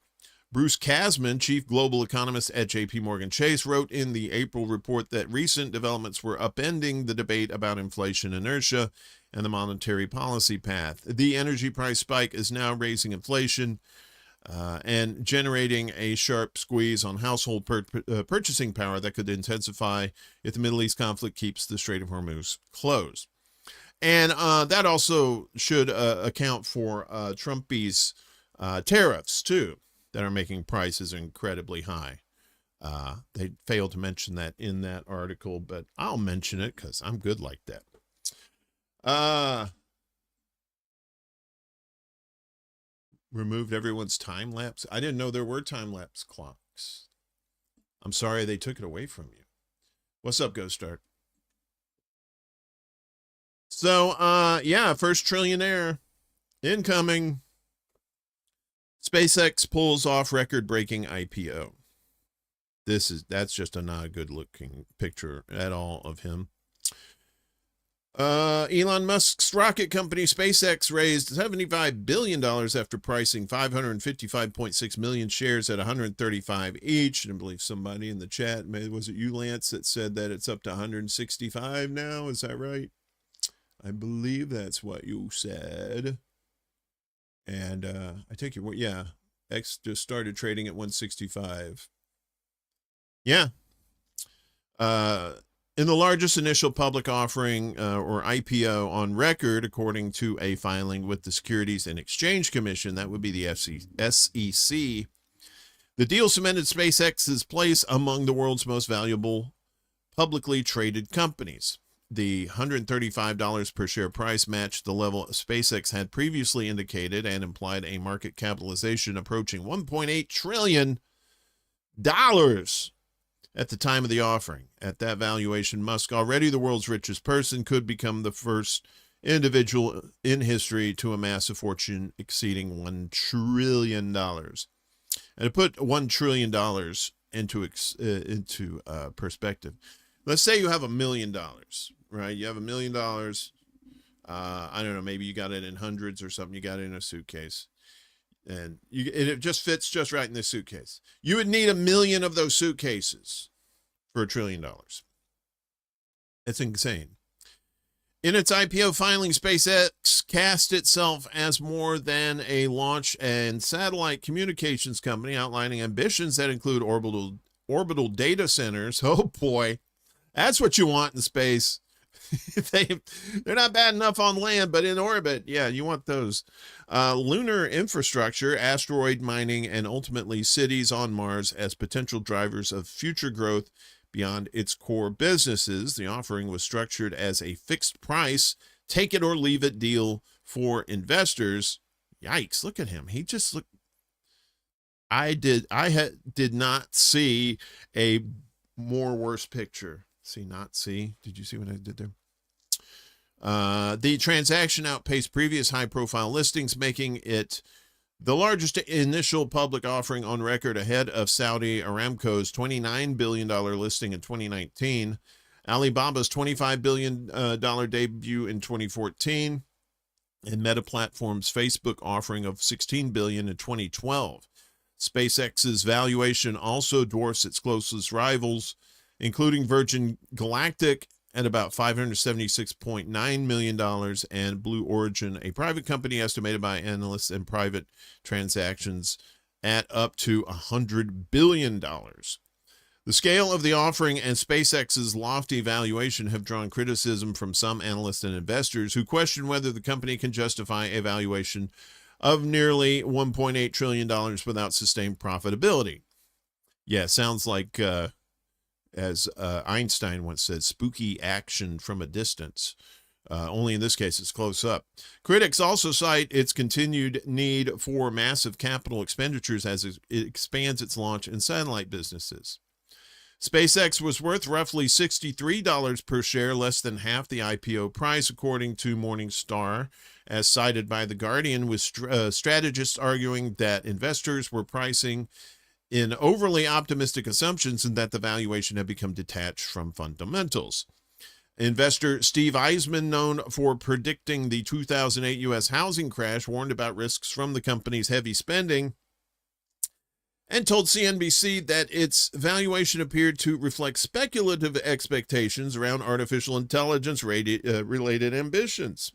Bruce Kasman, chief global economist at JP Morgan Chase, wrote in the April report that recent developments were upending the debate about inflation inertia and the monetary policy path. The energy price spike is now raising inflation and generating a sharp squeeze on household purchasing power that could intensify if the Middle East conflict keeps the Strait of Hormuz closed. And that also should account for Trumpy's tariffs, too, that are making prices incredibly high. They failed to mention that in that article, but I'll mention it because I'm good like that. Removed everyone's time lapse. I didn't know there were time lapse clocks. I'm sorry they took it away from you. What's up, Ghost Art? So, yeah, first trillionaire incoming. SpaceX pulls off record-breaking IPO. That's just a not a good-looking picture at all of him. Elon Musk's rocket company SpaceX raised $75 billion after pricing 555.6 million shares at $135 each. And I believe somebody in the chat, maybe was it you, Lance, that said that it's up to 165 now? Is that right? I believe that's what you said. And I take your word. Yeah, X just started trading at 165. Yeah. In the largest initial public offering or IPO on record, according to a filing with the Securities and Exchange Commission, that would be the SEC, the deal cemented SpaceX's place among the world's most valuable publicly traded companies. The $135 per share price matched the level SpaceX had previously indicated and implied a market capitalization approaching $1.8 trillion at the time of the offering. At that valuation, Musk, already the world's richest person, could become the first individual in history to amass a fortune exceeding $1 trillion. And to put $1 trillion into perspective, let's say you have $1 million, right? You have $1 million. I don't know, maybe you got it in hundreds or something. You got it in a suitcase. And it just fits just right in this suitcase. You would need 1 million of those suitcases for $1 trillion. It's insane. In its IPO filing, SpaceX cast itself as more than a launch and satellite communications company, outlining ambitions that include orbital data centers. Oh boy, that's what you want in space. They're not bad enough on land, but in orbit, yeah, you want those. Lunar infrastructure, asteroid mining, and ultimately cities on Mars as potential drivers of future growth beyond its core businesses. The offering was structured as a fixed price, take it or leave it deal for investors. Yikes, look at him. He just looked. I did not see a more worse picture. Did you see what I did there? The transaction outpaced previous high-profile listings, making it the largest initial public offering on record, ahead of Saudi Aramco's $29 billion listing in 2019, Alibaba's $25 billion debut in 2014, and Meta Platforms' Facebook offering of $16 billion in 2012. SpaceX's valuation also dwarfs its closest rivals, including Virgin Galactic at about $576.9 million, and Blue Origin, a private company estimated by analysts and private transactions at up to $100 billion. The scale of the offering and SpaceX's lofty valuation have drawn criticism from some analysts and investors who question whether the company can justify a valuation of nearly $1.8 trillion without sustained profitability. Yeah, sounds like, as Einstein once said, spooky action from a distance. Only in this case, it's close up. Critics also cite its continued need for massive capital expenditures as it expands its launch and satellite businesses. SpaceX was worth roughly $63 per share, less than half the IPO price, according to Morningstar, as cited by The Guardian, with strategists arguing that investors were pricing in overly optimistic assumptions and that the valuation had become detached from fundamentals. Investor Steve Eisman, known for predicting the 2008 U.S. housing crash, warned about risks from the company's heavy spending and told CNBC that its valuation appeared to reflect speculative expectations around artificial intelligence related ambitions.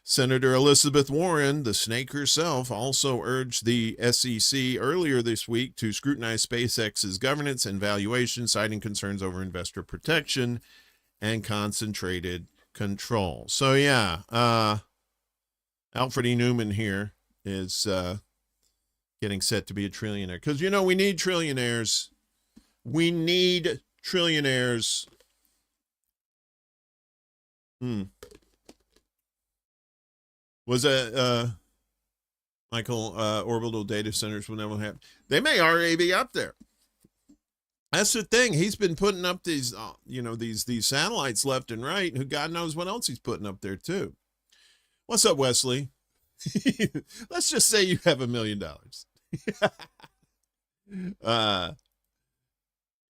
Senator Elizabeth Warren, the snake herself, also urged the SEC earlier this week to scrutinize SpaceX's governance and valuation, citing concerns over investor protection and concentrated control. So yeah, Alfred E. Newman here is getting set to be a trillionaire. Because, you know, we need trillionaires. We need trillionaires. Was that Michael, orbital data centers will never happen? They may already be up there. That's the thing. He's been putting up these, these satellites left and right. Who God knows what else he's putting up there too. What's up, Wesley? Let's just say you have $1 million.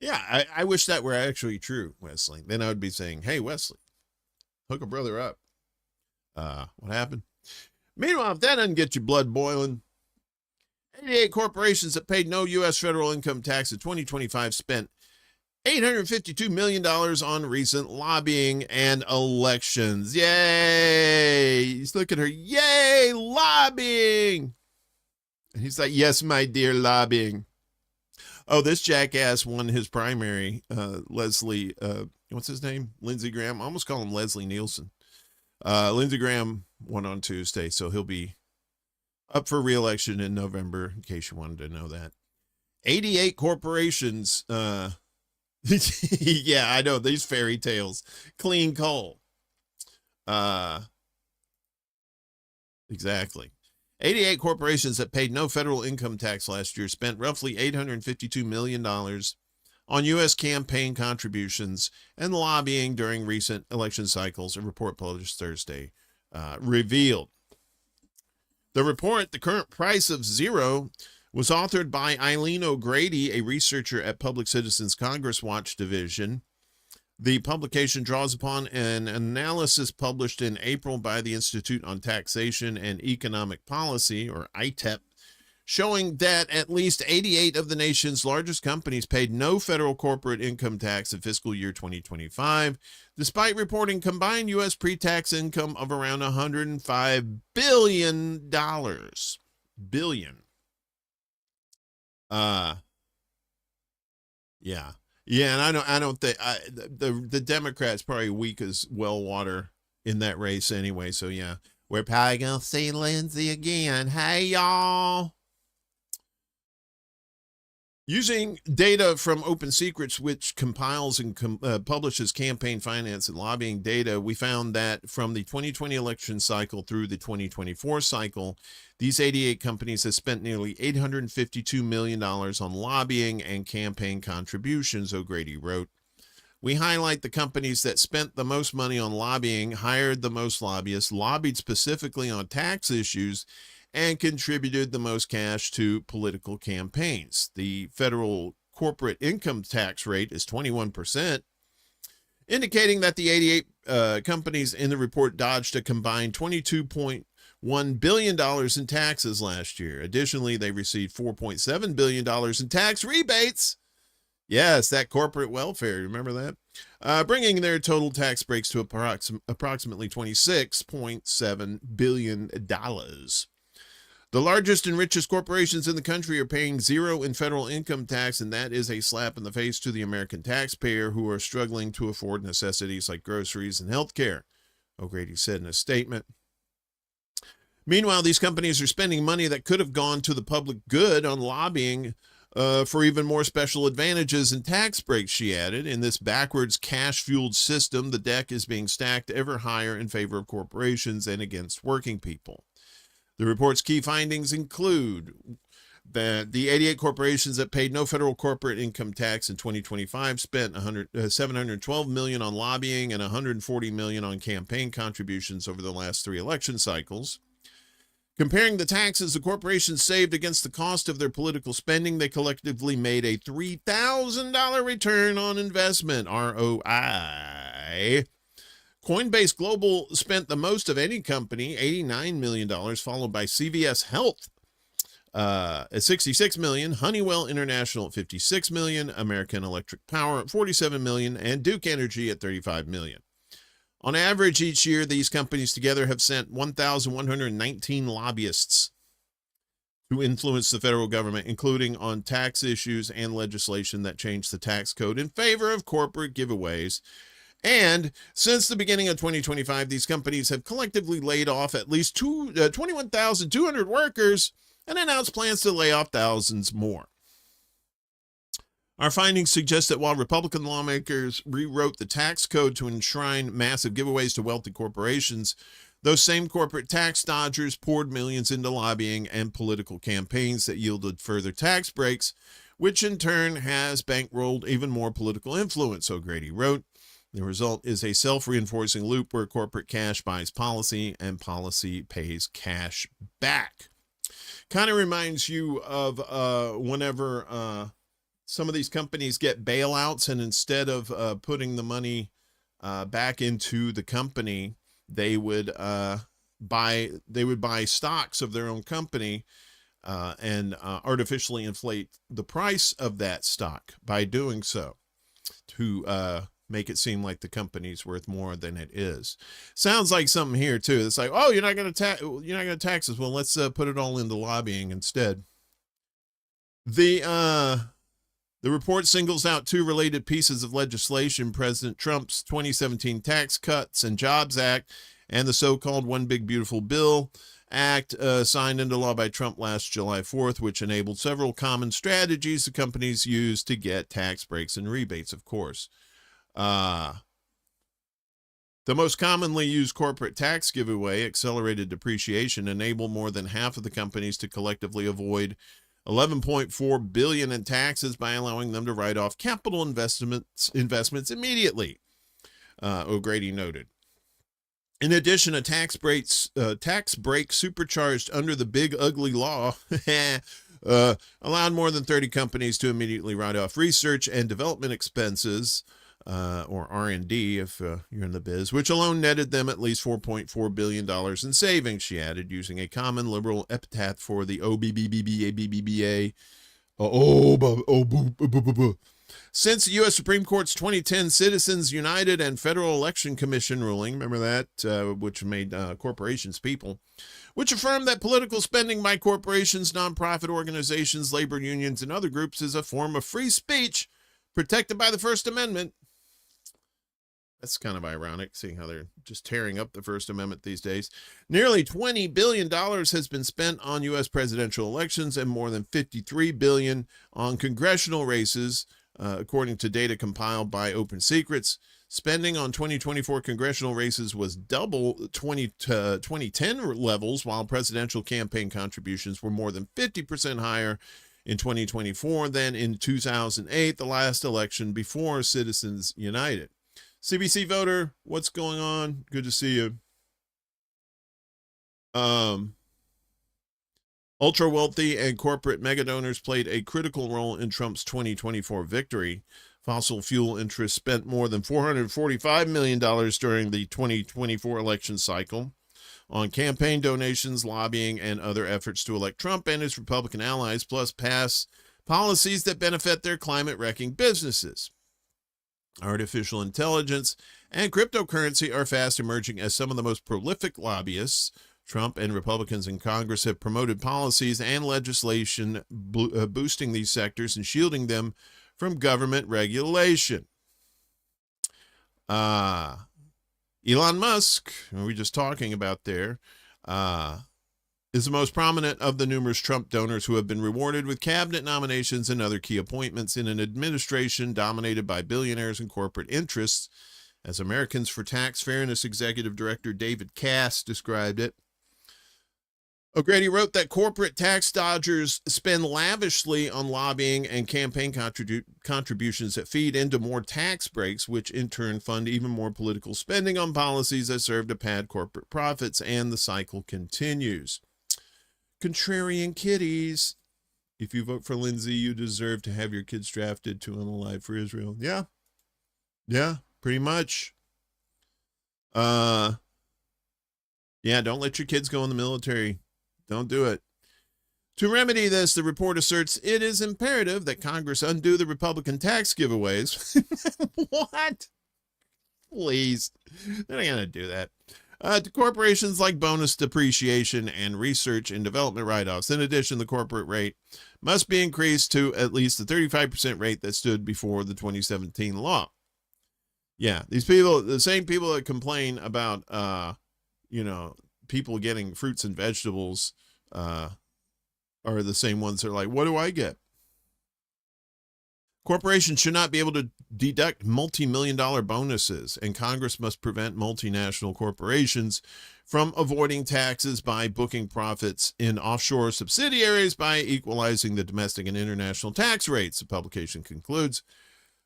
Yeah, I wish that were actually true, Wesley. Then I would be saying, hey, Wesley, hook a brother up. What happened? Meanwhile, if that doesn't get your blood boiling, 88 corporations that paid no U.S. federal income tax in 2025 spent $852 million on recent lobbying and elections. Yay! Look at her. Yay, lobbying! And he's like, yes, my dear, lobbying. Oh, this jackass won his primary, Leslie, what's his name? Lindsey Graham. I almost call him Leslie Nielsen. Lindsey Graham won on Tuesday, so he'll be up for re-election in November, in case you wanted to know that. 88 corporations. Yeah, I know, these fairy tales. Clean coal. Exactly. 88 corporations that paid no federal income tax last year spent roughly $852 million on U.S. campaign contributions and lobbying during recent election cycles, a report published Thursday revealed. The report, The Current Price of Zero, was authored by Eileen O'Grady, a researcher at Public Citizens Congress Watch Division. The publication draws upon an analysis published in April by the Institute on Taxation and Economic Policy, or ITEP, showing that at least 88 of the nation's largest companies paid no federal corporate income tax in fiscal year 2025, despite reporting combined U.S. pre-tax income of around $105 billion. Yeah. Yeah, and I don't think the Democrats probably weak as well water in that race anyway. So yeah, we're probably gonna see Lindsey again. Hey y'all. Using data from Open Secrets, which compiles and publishes campaign finance and lobbying data, we found that from the 2020 election cycle through the 2024 cycle, these 88 companies have spent nearly $852 million on lobbying and campaign contributions, O'Grady wrote. We highlight the companies that spent the most money on lobbying, hired the most lobbyists, lobbied specifically on tax issues, and contributed the most cash to political campaigns. The federal corporate income tax rate is 21%, indicating that the 88 companies in the report dodged a combined $22.1 billion in taxes last year. Additionally, they received $4.7 billion in tax rebates. Yes, that corporate welfare, remember that? Bringing their total tax breaks to approximately $26.7 billion. The largest and richest corporations in the country are paying zero in federal income tax, and that is a slap in the face to the American taxpayer who are struggling to afford necessities like groceries and health care, O'Grady said in a statement. Meanwhile, these companies are spending money that could have gone to the public good on lobbying for even more special advantages and tax breaks, she added. In this backwards cash-fueled system, the deck is being stacked ever higher in favor of corporations and against working people. The report's key findings include that the 88 corporations that paid no federal corporate income tax in 2025 spent $712 million on lobbying and $140 million on campaign contributions over the last 3 election cycles. Comparing the taxes the corporations saved against the cost of their political spending, they collectively made a $3,000 return on investment, ROI. Coinbase Global spent the most of any company, $89 million, followed by CVS Health at $66 million, Honeywell International at $56 million, American Electric Power at $47 million, and Duke Energy at $35 million. On average, each year, these companies together have sent 1,119 lobbyists to influence the federal government, including on tax issues and legislation that changed the tax code in favor of corporate giveaways. And since the beginning of 2025, these companies have collectively laid off at least 21,200 workers and announced plans to lay off thousands more. Our findings suggest that while Republican lawmakers rewrote the tax code to enshrine massive giveaways to wealthy corporations, those same corporate tax dodgers poured millions into lobbying and political campaigns that yielded further tax breaks, which in turn has bankrolled even more political influence, O'Grady wrote. The result is a self-reinforcing loop where corporate cash buys policy and policy pays cash back. Kind of reminds you of whenever some of these companies get bailouts, and instead of putting the money back into the company, they would buy stocks of their own company and artificially inflate the price of that stock by doing so to make it seem like the company's worth more than it is. Sounds like something here too. It's like, oh, you're not going to tax us. Well, let's put it all into lobbying instead. The report singles out 2 related pieces of legislation: President Trump's 2017 Tax Cuts and Jobs Act and the so-called One Big Beautiful Bill Act signed into law by Trump last July 4th, which enabled several common strategies the companies use to get tax breaks and rebates, of course. The most commonly used corporate tax giveaway, accelerated depreciation, enabled more than half of the companies to collectively avoid $11.4 billion in taxes by allowing them to write off capital investments immediately, O'Grady noted. In addition, a tax break supercharged under the big ugly law allowed more than 30 companies to immediately write off research and development expenses, or R&D if you're in the biz, which alone netted them at least $4.4 billion in savings, she added, using a common liberal epithet for the OBBBA. Since the U.S. Supreme Court's 2010 Citizens United and Federal Election Commission ruling, remember that, which made corporations people, which affirmed that political spending by corporations, nonprofit organizations, labor unions, and other groups is a form of free speech protected by the First Amendment. That's kind of ironic, seeing how they're just tearing up the First Amendment these days. Nearly $20 billion has been spent on U.S. presidential elections and more than $53 billion on congressional races, according to data compiled by Open Secrets. Spending on 2024 congressional races was double 2010 levels, while presidential campaign contributions were more than 50% higher in 2024 than in 2008, the last election before Citizens United. CBC voter, what's going on? Good to see you. Ultra wealthy and corporate mega donors played a critical role in Trump's 2024 victory. Fossil fuel interests spent more than $445 million during the 2024 election cycle on campaign donations, lobbying, and other efforts to elect Trump and his Republican allies, plus pass policies that benefit their climate-wrecking businesses. Artificial intelligence and cryptocurrency are fast emerging as some of the most prolific lobbyists. Trump and Republicans in Congress have promoted policies and legislation boosting these sectors and shielding them from government regulation. Elon Musk, we were just talking about there, is the most prominent of the numerous Trump donors who have been rewarded with cabinet nominations and other key appointments in an administration dominated by billionaires and corporate interests, as Americans for Tax Fairness Executive Director David Cass described it. O'Grady wrote that corporate tax dodgers spend lavishly on lobbying and campaign contributions that feed into more tax breaks, which in turn fund even more political spending on policies that serve to pad corporate profits, and the cycle continues. Contrarian kitties. If you vote for Lindsay, you deserve to have your kids drafted to Unalive for Israel. Yeah. Yeah, pretty much. Yeah, don't let your kids go in the military. Don't do it. To remedy this, the report asserts it is imperative that Congress undo the Republican tax giveaways. What? Please. They're not going to do that. To corporations like bonus depreciation and research and development write-offs. In addition, the corporate rate must be increased to at least the 35% rate that stood before the 2017 law. Yeah, these people, the same people that complain about, people getting fruits and vegetables are the same ones that are like, what do I get? Corporations should not be able to deduct multi-million-dollar bonuses, and Congress must prevent multinational corporations from avoiding taxes by booking profits in offshore subsidiaries by equalizing the domestic and international tax rates, the publication concludes.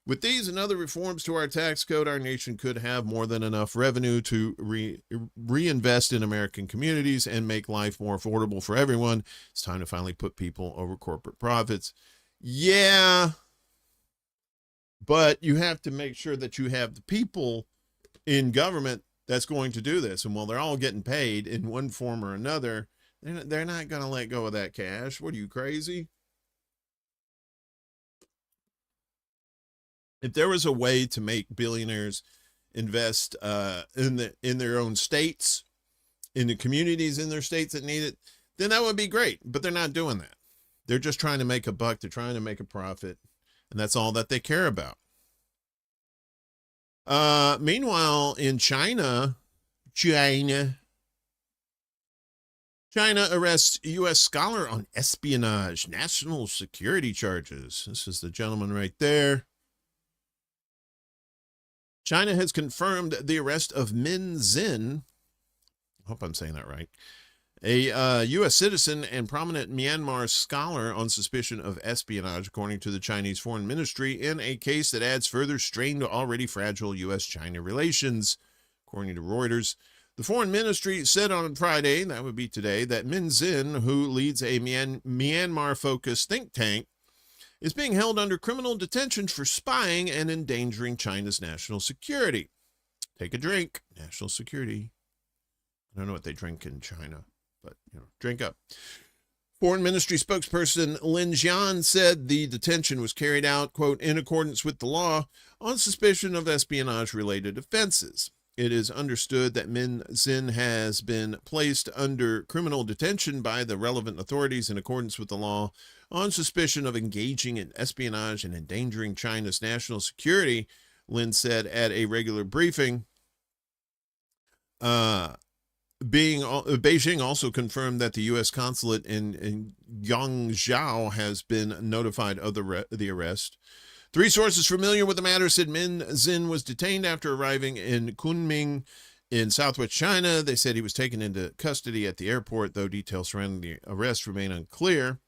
With these and other reforms to our tax code, our nation could have more than enough revenue to reinvest in American communities and make life more affordable for everyone. It's time to finally put people over corporate profits. Yeah, but you have to make sure that you have the people in government that's going to do this. And while they're all getting paid in one form or another, they're not going to let go of that cash. What are you, crazy? If there was a way to make billionaires invest in their own states, in the communities in their states that need it, then that would be great. But they're not doing that. They're just trying to make a buck. They're trying to make a profit. And that's all that they care about. Meanwhile, in China arrests U.S. scholar on espionage, national security charges. This is the gentleman right there. China has confirmed the arrest of Min Zin, I hope I'm saying that right, a U.S. citizen and prominent Myanmar scholar on suspicion of espionage, according to the Chinese Foreign Ministry, in a case that adds further strain to already fragile U.S.-China relations, according to Reuters. The Foreign Ministry said on Friday, that would be today, that Min Zin, who leads a Myanmar-focused think tank, is being held under criminal detention for spying and endangering China's national security. Take a drink. National security. I don't know what they drink in China, but, drink up. Foreign Ministry spokesperson Lin Jian said the detention was carried out, quote, in accordance with the law on suspicion of espionage-related offenses. It is understood that Min Zin has been placed under criminal detention by the relevant authorities in accordance with the law on suspicion of engaging in espionage and endangering China's national security, Lin said at a regular briefing. Beijing also confirmed that the U.S. consulate in Guangzhou has been notified of the arrest. 3 sources familiar with the matter said Min Zin was detained after arriving in Kunming in southwest China. They said he was taken into custody at the airport, though details surrounding the arrest remain unclear.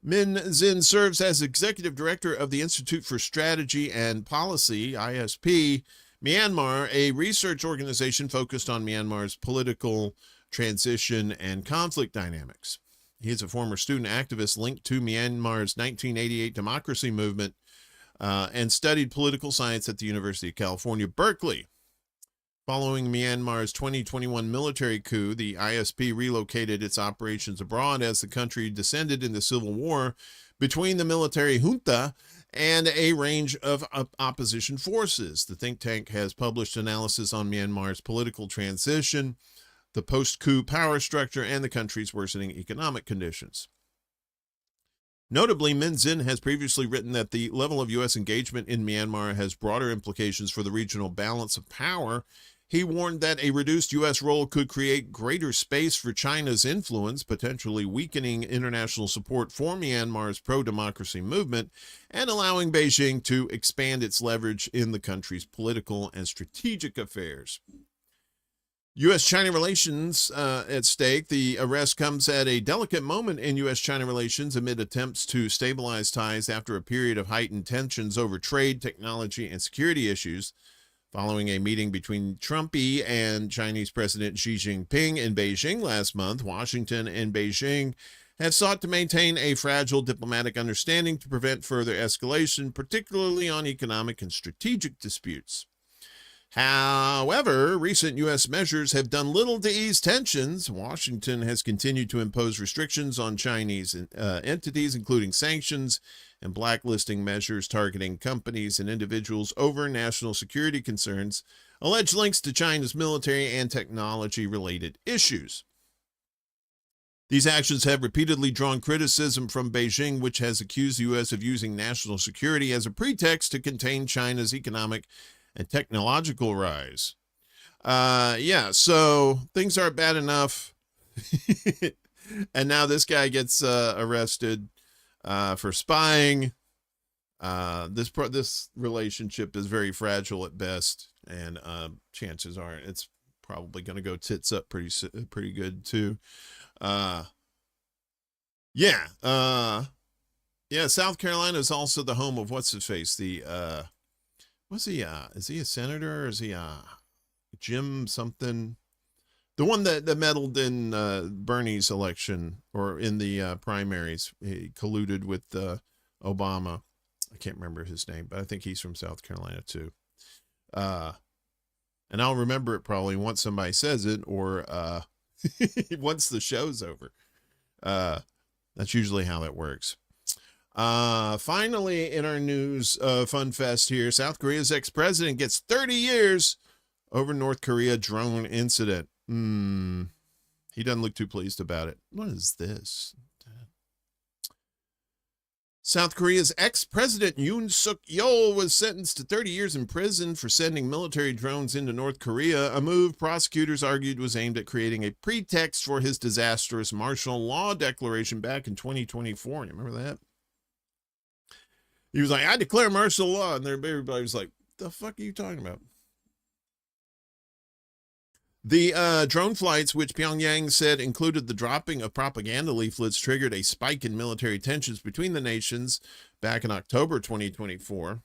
Min Zin serves as executive director of the Institute for Strategy and Policy, ISP, Myanmar, a research organization focused on Myanmar's political transition and conflict dynamics. He is a former student activist linked to Myanmar's 1988 democracy movement and studied political science at the University of California, Berkeley. Following Myanmar's 2021 military coup, the ISP relocated its operations abroad as the country descended into civil war between the military junta and a range of opposition forces. The think tank has published analysis on Myanmar's political transition, the post-coup power structure, and the country's worsening economic conditions. Notably, Min Zin has previously written that the level of U.S. engagement in Myanmar has broader implications for the regional balance of power. He warned that a reduced U.S. role could create greater space for China's influence, potentially weakening international support for Myanmar's pro-democracy movement and allowing Beijing to expand its leverage in the country's political and strategic affairs. U.S.-China relations at stake. The arrest comes at a delicate moment in U.S.-China relations amid attempts to stabilize ties after a period of heightened tensions over trade, technology, and security issues. Following a meeting between Trumpy and Chinese President Xi Jinping in Beijing last month, Washington and Beijing have sought to maintain a fragile diplomatic understanding to prevent further escalation, particularly on economic and strategic disputes. However, recent U.S. measures have done little to ease tensions. Washington has continued to impose restrictions on Chinese entities, including sanctions and blacklisting measures targeting companies and individuals over national security concerns, alleged links to China's military and technology-related issues. These actions have repeatedly drawn criticism from Beijing, which has accused the U.S. of using national security as a pretext to contain China's economic and technological rise. So things aren't bad enough. And now this guy gets arrested for spying. This relationship is very fragile at best, and chances are it's probably going to go tits up pretty good too. South Carolina is also the home of what's his face, is he a senator, or is he Jim something? The one that meddled in Bernie's election, or in the primaries. He colluded with Obama. I can't remember his name, but I think he's from South Carolina too. And I'll remember it probably once somebody says it, or once the show's over. That's usually how that works. Finally, in our news fun fest here, South Korea's ex-president gets 30 years over North Korea drone incident. He doesn't look too pleased about it. What is this? South Korea's ex-president Yoon Suk-yeol was sentenced to 30 years in prison for sending military drones into North Korea, a move prosecutors argued was aimed at creating a pretext for his disastrous martial law declaration back in 2024. You remember that? He was like, I declare martial law, and everybody was like, the fuck are you talking about? The drone flights, which Pyongyang said included the dropping of propaganda leaflets, triggered a spike in military tensions between the nations back in October 2024.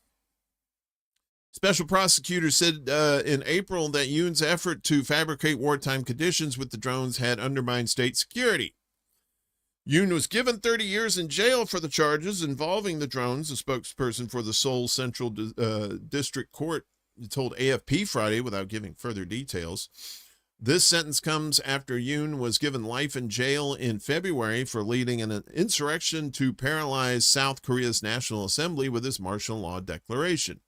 Special prosecutors said in April that Yoon's effort to fabricate wartime conditions with the drones had undermined state security. Yoon was given 30 years in jail for the charges involving the drones, a spokesperson for the Seoul Central District Court told AFP Friday without giving further details. This sentence comes after Yoon was given life in jail in February for leading an insurrection to paralyze South Korea's National Assembly with his martial law declaration.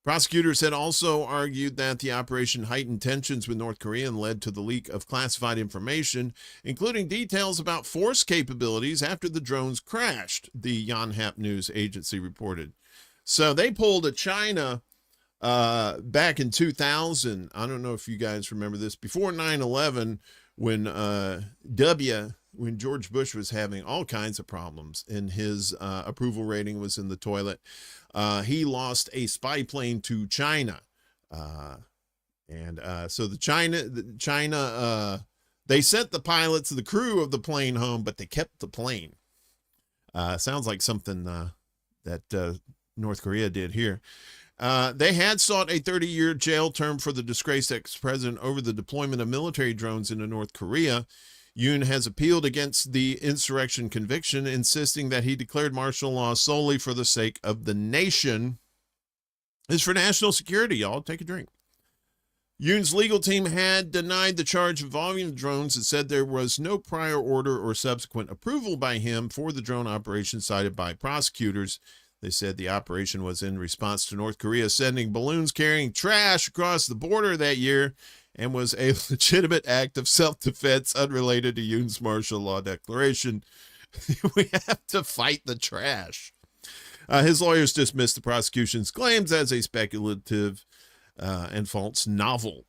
Prosecutors had also argued that the operation heightened tensions with North Korea and led to the leak of classified information, including details about force capabilities after the drones crashed, the Yonhap news agency reported. So they pulled a China back in 2000. I don't know if you guys remember this. Before 9/11, when George Bush was having all kinds of problems and his approval rating was in the toilet, he lost a spy plane to China. So China, they sent the pilots, the crew of the plane home, but they kept the plane. Sounds like something that North Korea did here. They had sought a 30-year jail term for the disgraced ex-president over the deployment of military drones into North Korea. Yoon has appealed against the insurrection conviction, insisting that he declared martial law solely for the sake of the nation. It's for national security, y'all. Take a drink. Yoon's legal team had denied the charge involving the drones and said there was no prior order or subsequent approval by him for the drone operation cited by prosecutors. They said the operation was in response to North Korea sending balloons carrying trash across the border that year and was a legitimate act of self-defense unrelated to Yoon's martial law declaration. We have to fight the trash. His lawyers dismissed the prosecution's claims as a speculative and false novel.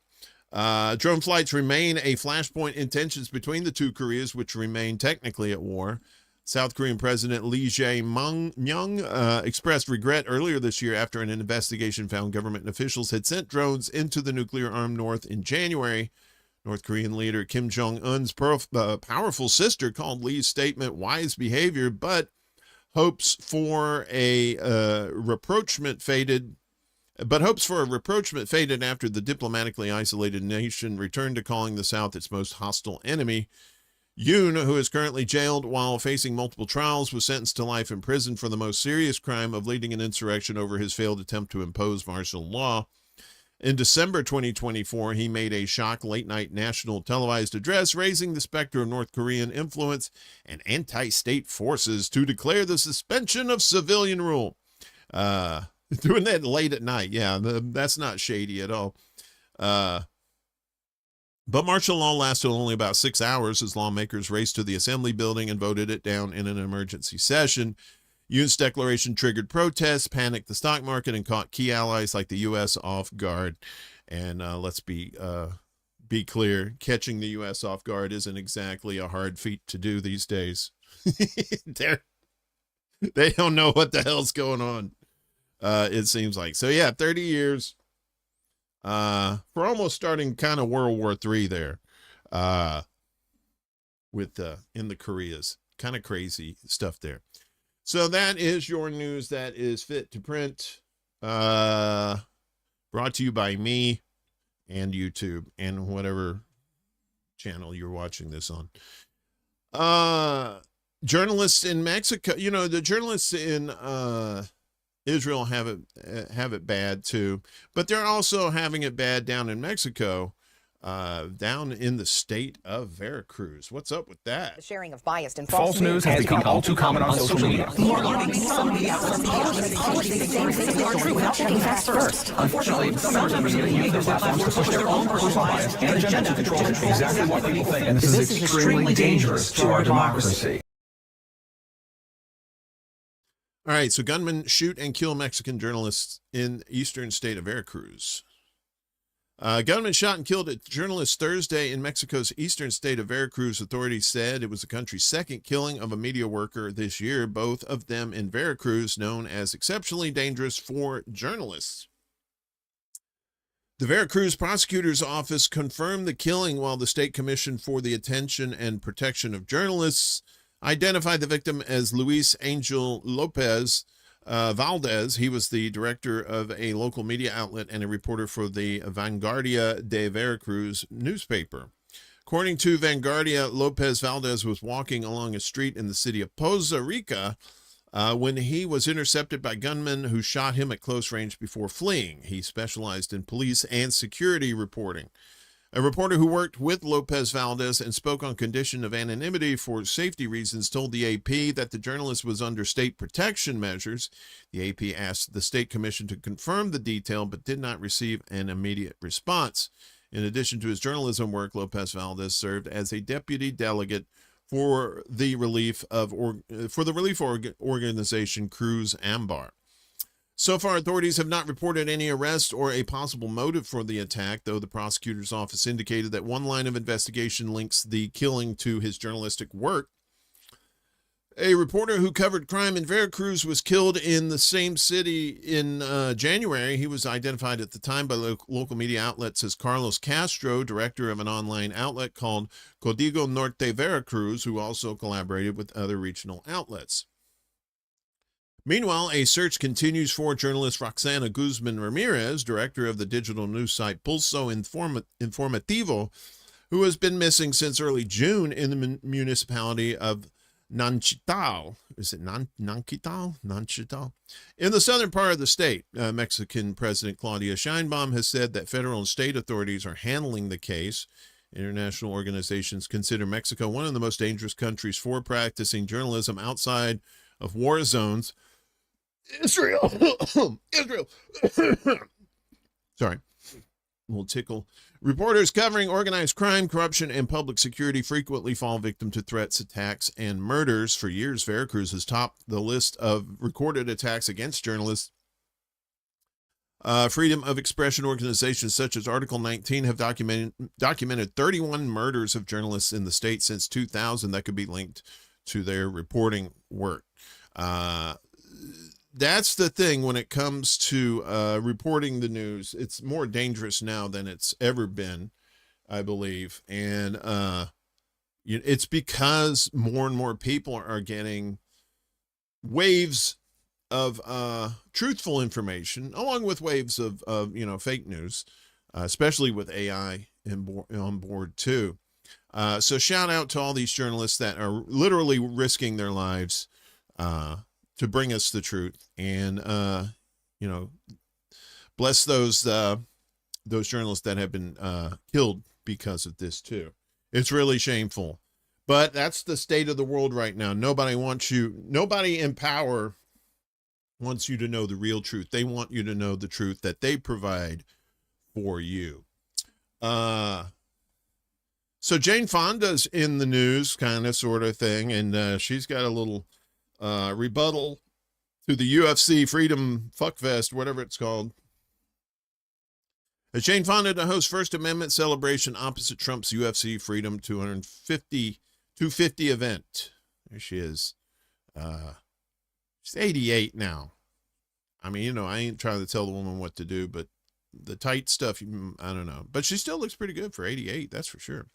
Drone flights remain a flashpoint in tensions between the two Koreas, which remain technically at war. South Korean President Lee Jae-myung expressed regret earlier this year after an investigation found government officials had sent drones into the nuclear-armed North in January. North Korean leader Kim Jong-un's powerful sister called Lee's statement wise behavior, but hopes for a rapprochement faded after the diplomatically isolated nation returned to calling the South its most hostile enemy. Yoon, who is currently jailed while facing multiple trials, was sentenced to life in prison for the most serious crime of leading an insurrection over his failed attempt to impose martial law. In December 2024, he made a shock late-night national televised address raising the specter of North Korean influence and anti-state forces to declare the suspension of civilian rule. Doing that late at night, yeah, that's not shady at all. But martial law lasted only about 6 hours as lawmakers raced to the assembly building and voted it down in an emergency session. Yoon's declaration triggered protests, panicked the stock market, and caught key allies like the U.S. off guard. And let's be clear, catching the U.S. off guard isn't exactly a hard feat to do these days. They don't know what the hell's going on, it seems like. So, yeah, 30 years. We're almost starting kind of World War III there with in the Koreas. Kind of crazy stuff there. So that is your news that is fit to print. Brought to you by me and YouTube and whatever channel you're watching this on. Journalists in Mexico, the journalists in Israel have it bad too, but they're also having it bad down in Mexico, down in the state of Veracruz. What's up with that? The sharing of biased and False news has become all too common on social media. More alarming, some media outlets things are true without checking facts first. Unfortunately, some members of the media use their platforms to push their own personal bias and agenda to control exactly what people think. And this is extremely dangerous to our democracy. All right, so gunmen shoot and kill Mexican journalists in eastern state of Veracruz. Gunmen shot and killed a journalist Thursday in Mexico's eastern state of Veracruz. Authorities said it was the country's second killing of a media worker this year, both of them in Veracruz, known as exceptionally dangerous for journalists. The Veracruz prosecutor's office confirmed the killing, while the State Commission for the Attention and Protection of Journalists identified the victim as Luis Angel Lopez Valdez. He was the director of a local media outlet and a reporter for the Vanguardia de Veracruz newspaper. According to Vanguardia, Lopez Valdez was walking along a street in the city of Poza Rica when he was intercepted by gunmen who shot him at close range before fleeing. He specialized in police and security reporting. A reporter who worked with Lopez Valdez and spoke on condition of anonymity for safety reasons told the AP that the journalist was under state protection measures. The AP asked the State Commission to confirm the detail, but did not receive an immediate response. In addition to his journalism work, Lopez Valdez served as a deputy delegate for the relief organization Cruz Ambar. So far, authorities have not reported any arrest or a possible motive for the attack, though the prosecutor's office indicated that one line of investigation links the killing to his journalistic work. A reporter who covered crime in Veracruz was killed in the same city in January. He was identified at the time by local media outlets as Carlos Castro, director of an online outlet called Código Norte Veracruz, who also collaborated with other regional outlets. Meanwhile, a search continues for journalist Roxana Guzman Ramirez, director of the digital news site Pulso Informativo, who has been missing since early June in the municipality of Nanchital. Is it Nanchital? In the southern part of the state. Mexican President Claudia Sheinbaum has said that federal and state authorities are handling the case. International organizations consider Mexico one of the most dangerous countries for practicing journalism outside of war zones. Israel. Sorry, a little tickle. Reporters covering organized crime, corruption, and public security frequently fall victim to threats, attacks, and murders. For years, Veracruz has topped the list of recorded attacks against journalists. Freedom of expression organizations such as Article 19 have documented 31 murders of journalists in the state since 2000 that could be linked to their reporting work. That's the thing when it comes to reporting the news. It's more dangerous now than it's ever been, I believe. And it's because more and more people are getting waves of truthful information, along with waves of fake news, especially with AI on board too. So shout out to all these journalists that are literally risking their lives to bring us the truth, and bless those journalists that have been killed because of this too. It's really shameful, but that's the state of the world right now. Nobody in power wants you to know the real truth. They want you to know the truth that they provide for you. So Jane Fonda's in the news, kind of, sort of thing, and she's got a little rebuttal to the UFC Freedom Fuckfest, whatever it's called. Jane Fonda to host First Amendment celebration opposite Trump's UFC Freedom 250 event. There she is. She's 88 now. I mean, I ain't trying to tell the woman what to do, but the tight stuff, I don't know. But she still looks pretty good for 88, that's for sure.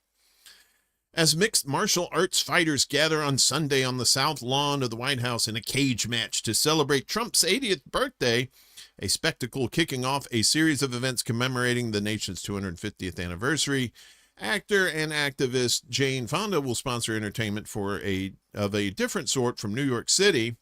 As mixed martial arts fighters gather on Sunday on the south lawn of the White House in a cage match to celebrate Trump's 80th birthday, a spectacle kicking off a series of events commemorating the nation's 250th anniversary, actor and activist Jane Fonda will sponsor entertainment of a different sort from New York City.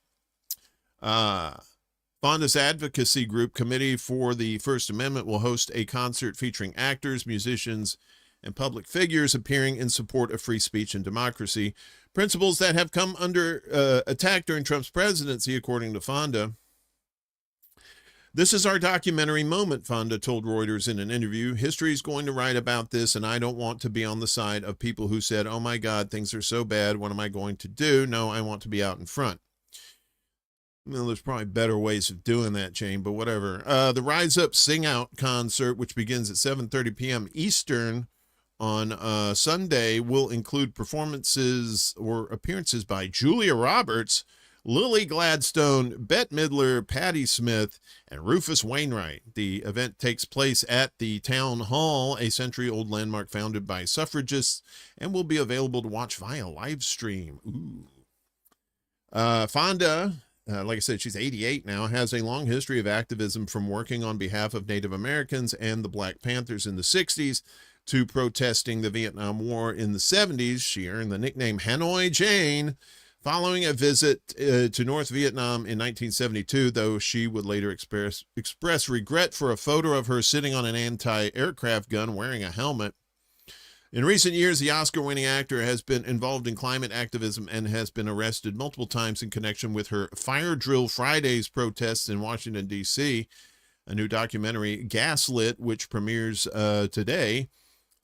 Fonda's advocacy group, Committee for the First Amendment, will host a concert featuring actors, musicians, and public figures appearing in support of free speech and democracy, principles that have come under attack during Trump's presidency, according to Fonda. This is our documentary moment, Fonda told Reuters in an interview. History is going to write about this, and I don't want to be on the side of people who said, oh my God, things are so bad, what am I going to do? No, I want to be out in front. Well, there's probably better ways of doing that, Jane, but whatever. The Rise Up Sing Out concert, which begins at 7:30 p.m. Eastern on Sunday, will include performances or appearances by Julia Roberts, Lily Gladstone, Bette Midler, Patti Smith, and Rufus Wainwright. The event takes place at the Town Hall, a century-old landmark founded by suffragists, and will be available to watch via live stream. Ooh. Fonda, like I said, she's 88 now, has a long history of activism, from working on behalf of Native Americans and the Black Panthers in the 60s to protesting the Vietnam War in the 70s. She earned the nickname Hanoi Jane following a visit to North Vietnam in 1972, though she would later express regret for a photo of her sitting on an anti-aircraft gun wearing a helmet. In recent years, the Oscar-winning actor has been involved in climate activism and has been arrested multiple times in connection with her Fire Drill Fridays protests in Washington, D.C. A new documentary, Gaslit, which premieres today,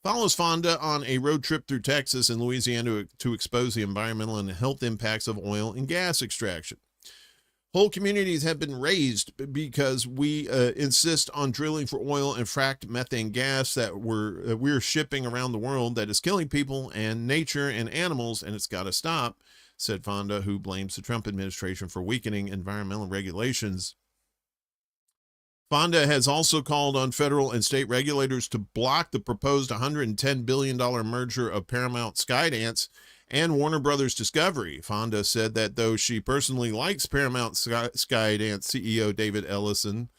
follows Fonda on a road trip through Texas and Louisiana to expose the environmental and health impacts of oil and gas extraction. Whole communities have been razed because we insist on drilling for oil and fracked methane gas that we're shipping around the world that is killing people and nature and animals, and it's got to stop, said Fonda, who blames the Trump administration for weakening environmental regulations. Fonda has also called on federal and state regulators to block the proposed $110 billion merger of Paramount Skydance and Warner Brothers Discovery. Fonda said that though she personally likes Paramount Skydance CEO David Ellison,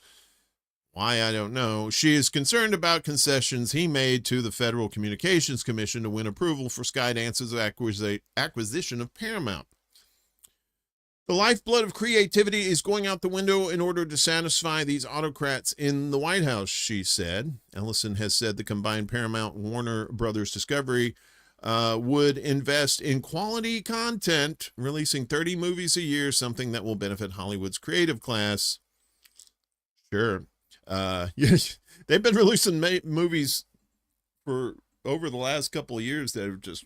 why I don't know, she is concerned about concessions he made to the Federal Communications Commission to win approval for Skydance's acquisition of Paramount. The lifeblood of creativity is going out the window in order to satisfy these autocrats in the White House, she said. Ellison has said the combined Paramount Warner Brothers Discovery would invest in quality content, releasing 30 movies a year, something that will benefit Hollywood's creative class. Sure. Yes, they've been releasing movies for over the last couple of years that are just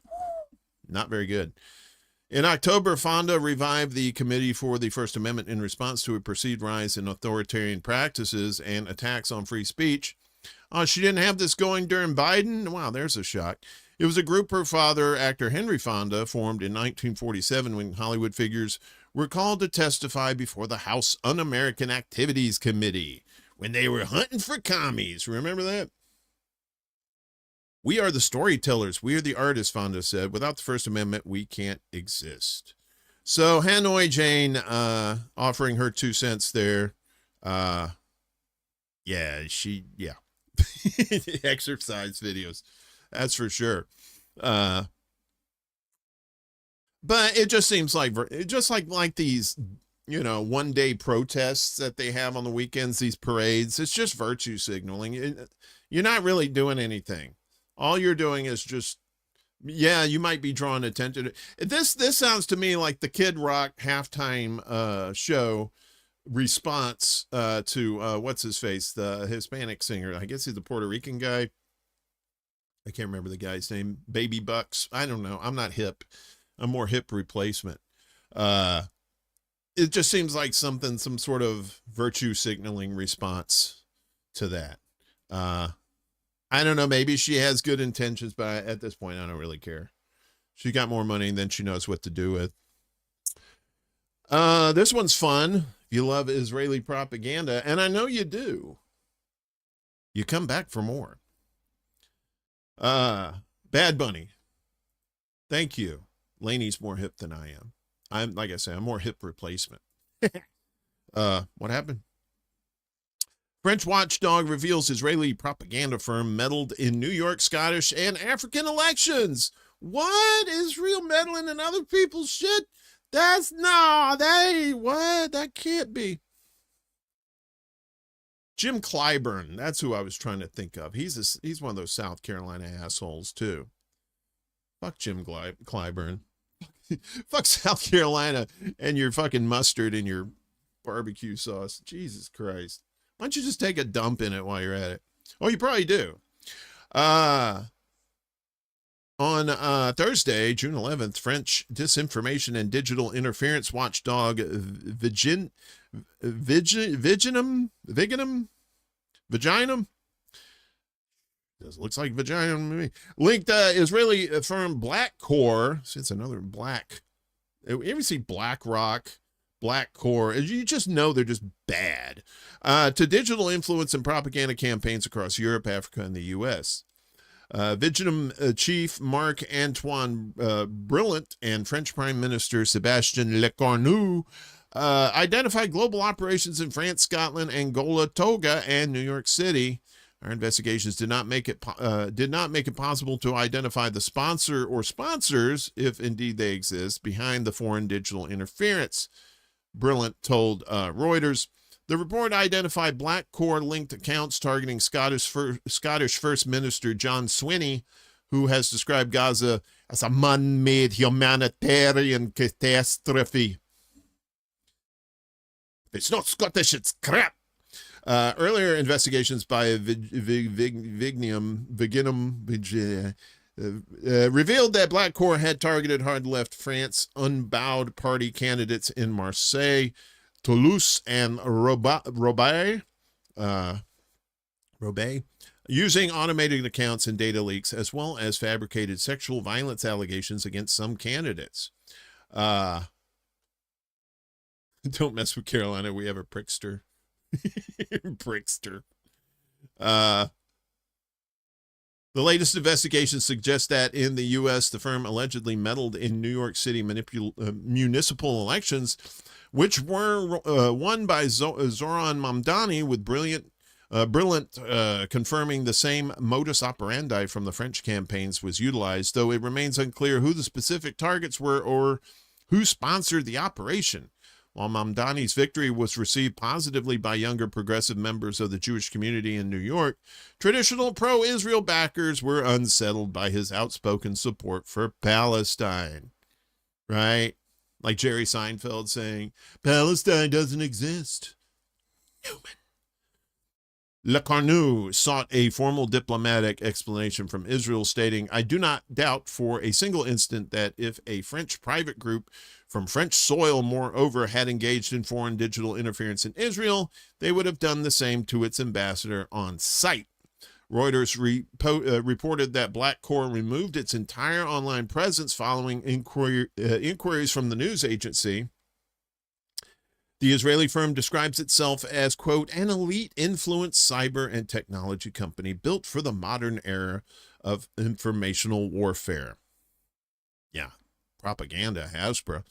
not very good. In October, Fonda revived the Committee for the First Amendment in response to a perceived rise in authoritarian practices and attacks on free speech. She didn't have this going during Biden? Wow, there's a shock. It was a group her father, actor Henry Fonda, formed in 1947 when Hollywood figures were called to testify before the House Un-American Activities Committee when they were hunting for commies. Remember that? We are the storytellers. We are the artists, Fonda said. Without the First Amendment, we can't exist. So Hanoi Jane offering her 2 cents there. Yeah. Exercise videos. That's for sure. But it just seems like these, one-day protests that they have on the weekends, these parades. It's just virtue signaling. You're not really doing anything. All you're doing is just, you might be drawing attention. This sounds to me like the Kid Rock halftime show response to what's his face, the Hispanic singer. I guess he's a Puerto Rican guy. I can't remember the guy's name. Baby Bucks. I don't know. I'm not hip. I'm more hip replacement. It just seems like some sort of virtue signaling response to that. I don't know. Maybe she has good intentions, but at this point, I don't really care. She got more money than she knows what to do with. This one's fun. If you love Israeli propaganda, and I know you do, you come back for more. Bad Bunny. Thank you. Laine's more hip than I am. I'm more hip replacement. What happened? French watchdog reveals Israeli propaganda firm meddled in New York, Scottish, and African elections. What? Israel meddling in other people's shit? That can't be. Jim Clyburn, that's who I was trying to think of. He's one of those South Carolina assholes, too. Fuck Jim Clyburn. Fuck South Carolina and your fucking mustard and your barbecue sauce. Jesus Christ. Why don't you just take a dump in it while you're at it? Oh, you probably do. On Thursday, June 11th, French disinformation and digital interference watchdog Viginum looks like vagina to me. Linked Israeli firm Blackcore. See, it's another black. You ever see BlackRock, Blackcore? You just know they're just bad. To digital influence and propaganda campaigns across Europe, Africa, and the U.S. Viginum chief Marc-Antoine Brillant and French Prime Minister Sébastien Lecornu identified global operations in France, Scotland, Angola, Togo, and New York City. Our investigations did not make it possible to identify the sponsor or sponsors, if indeed they exist, behind the foreign digital interference, Brillant told Reuters. The report identified Blackcore-linked accounts targeting Scottish First Minister John Swinney, who has described Gaza as a man-made humanitarian catastrophe. If it's not Scottish, it's crap. Earlier investigations by Viginum revealed that Blackcore had targeted hard-left France unbowed party candidates in Marseille, Toulouse, and Roubaix, using automated accounts and data leaks, as well as fabricated sexual violence allegations against some candidates. Don't mess with Carolina. We have a prickster. Prickster. The latest investigation suggests that in the U.S., the firm allegedly meddled in New York City municipal elections, which were won by Zoran Mamdani, with Brillant confirming the same modus operandi from the French campaigns was utilized, though it remains unclear who the specific targets were or who sponsored the operation. While Mamdani's victory was received positively by younger progressive members of the Jewish community in New York, traditional pro-Israel backers were unsettled by his outspoken support for Palestine. Right? Like Jerry Seinfeld saying, Palestine doesn't exist. Newman. Lecarnu sought a formal diplomatic explanation from Israel, stating, "I do not doubt for a single instant that if a French private group from French soil, moreover, had engaged in foreign digital interference in Israel, they would have done the same to its ambassador on site." Reuters reported that Black Core removed its entire online presence following inquiries from the news agency. The Israeli firm describes itself as, quote, "an elite influence cyber and technology company built for the modern era of informational warfare." Yeah, propaganda, Hasbro.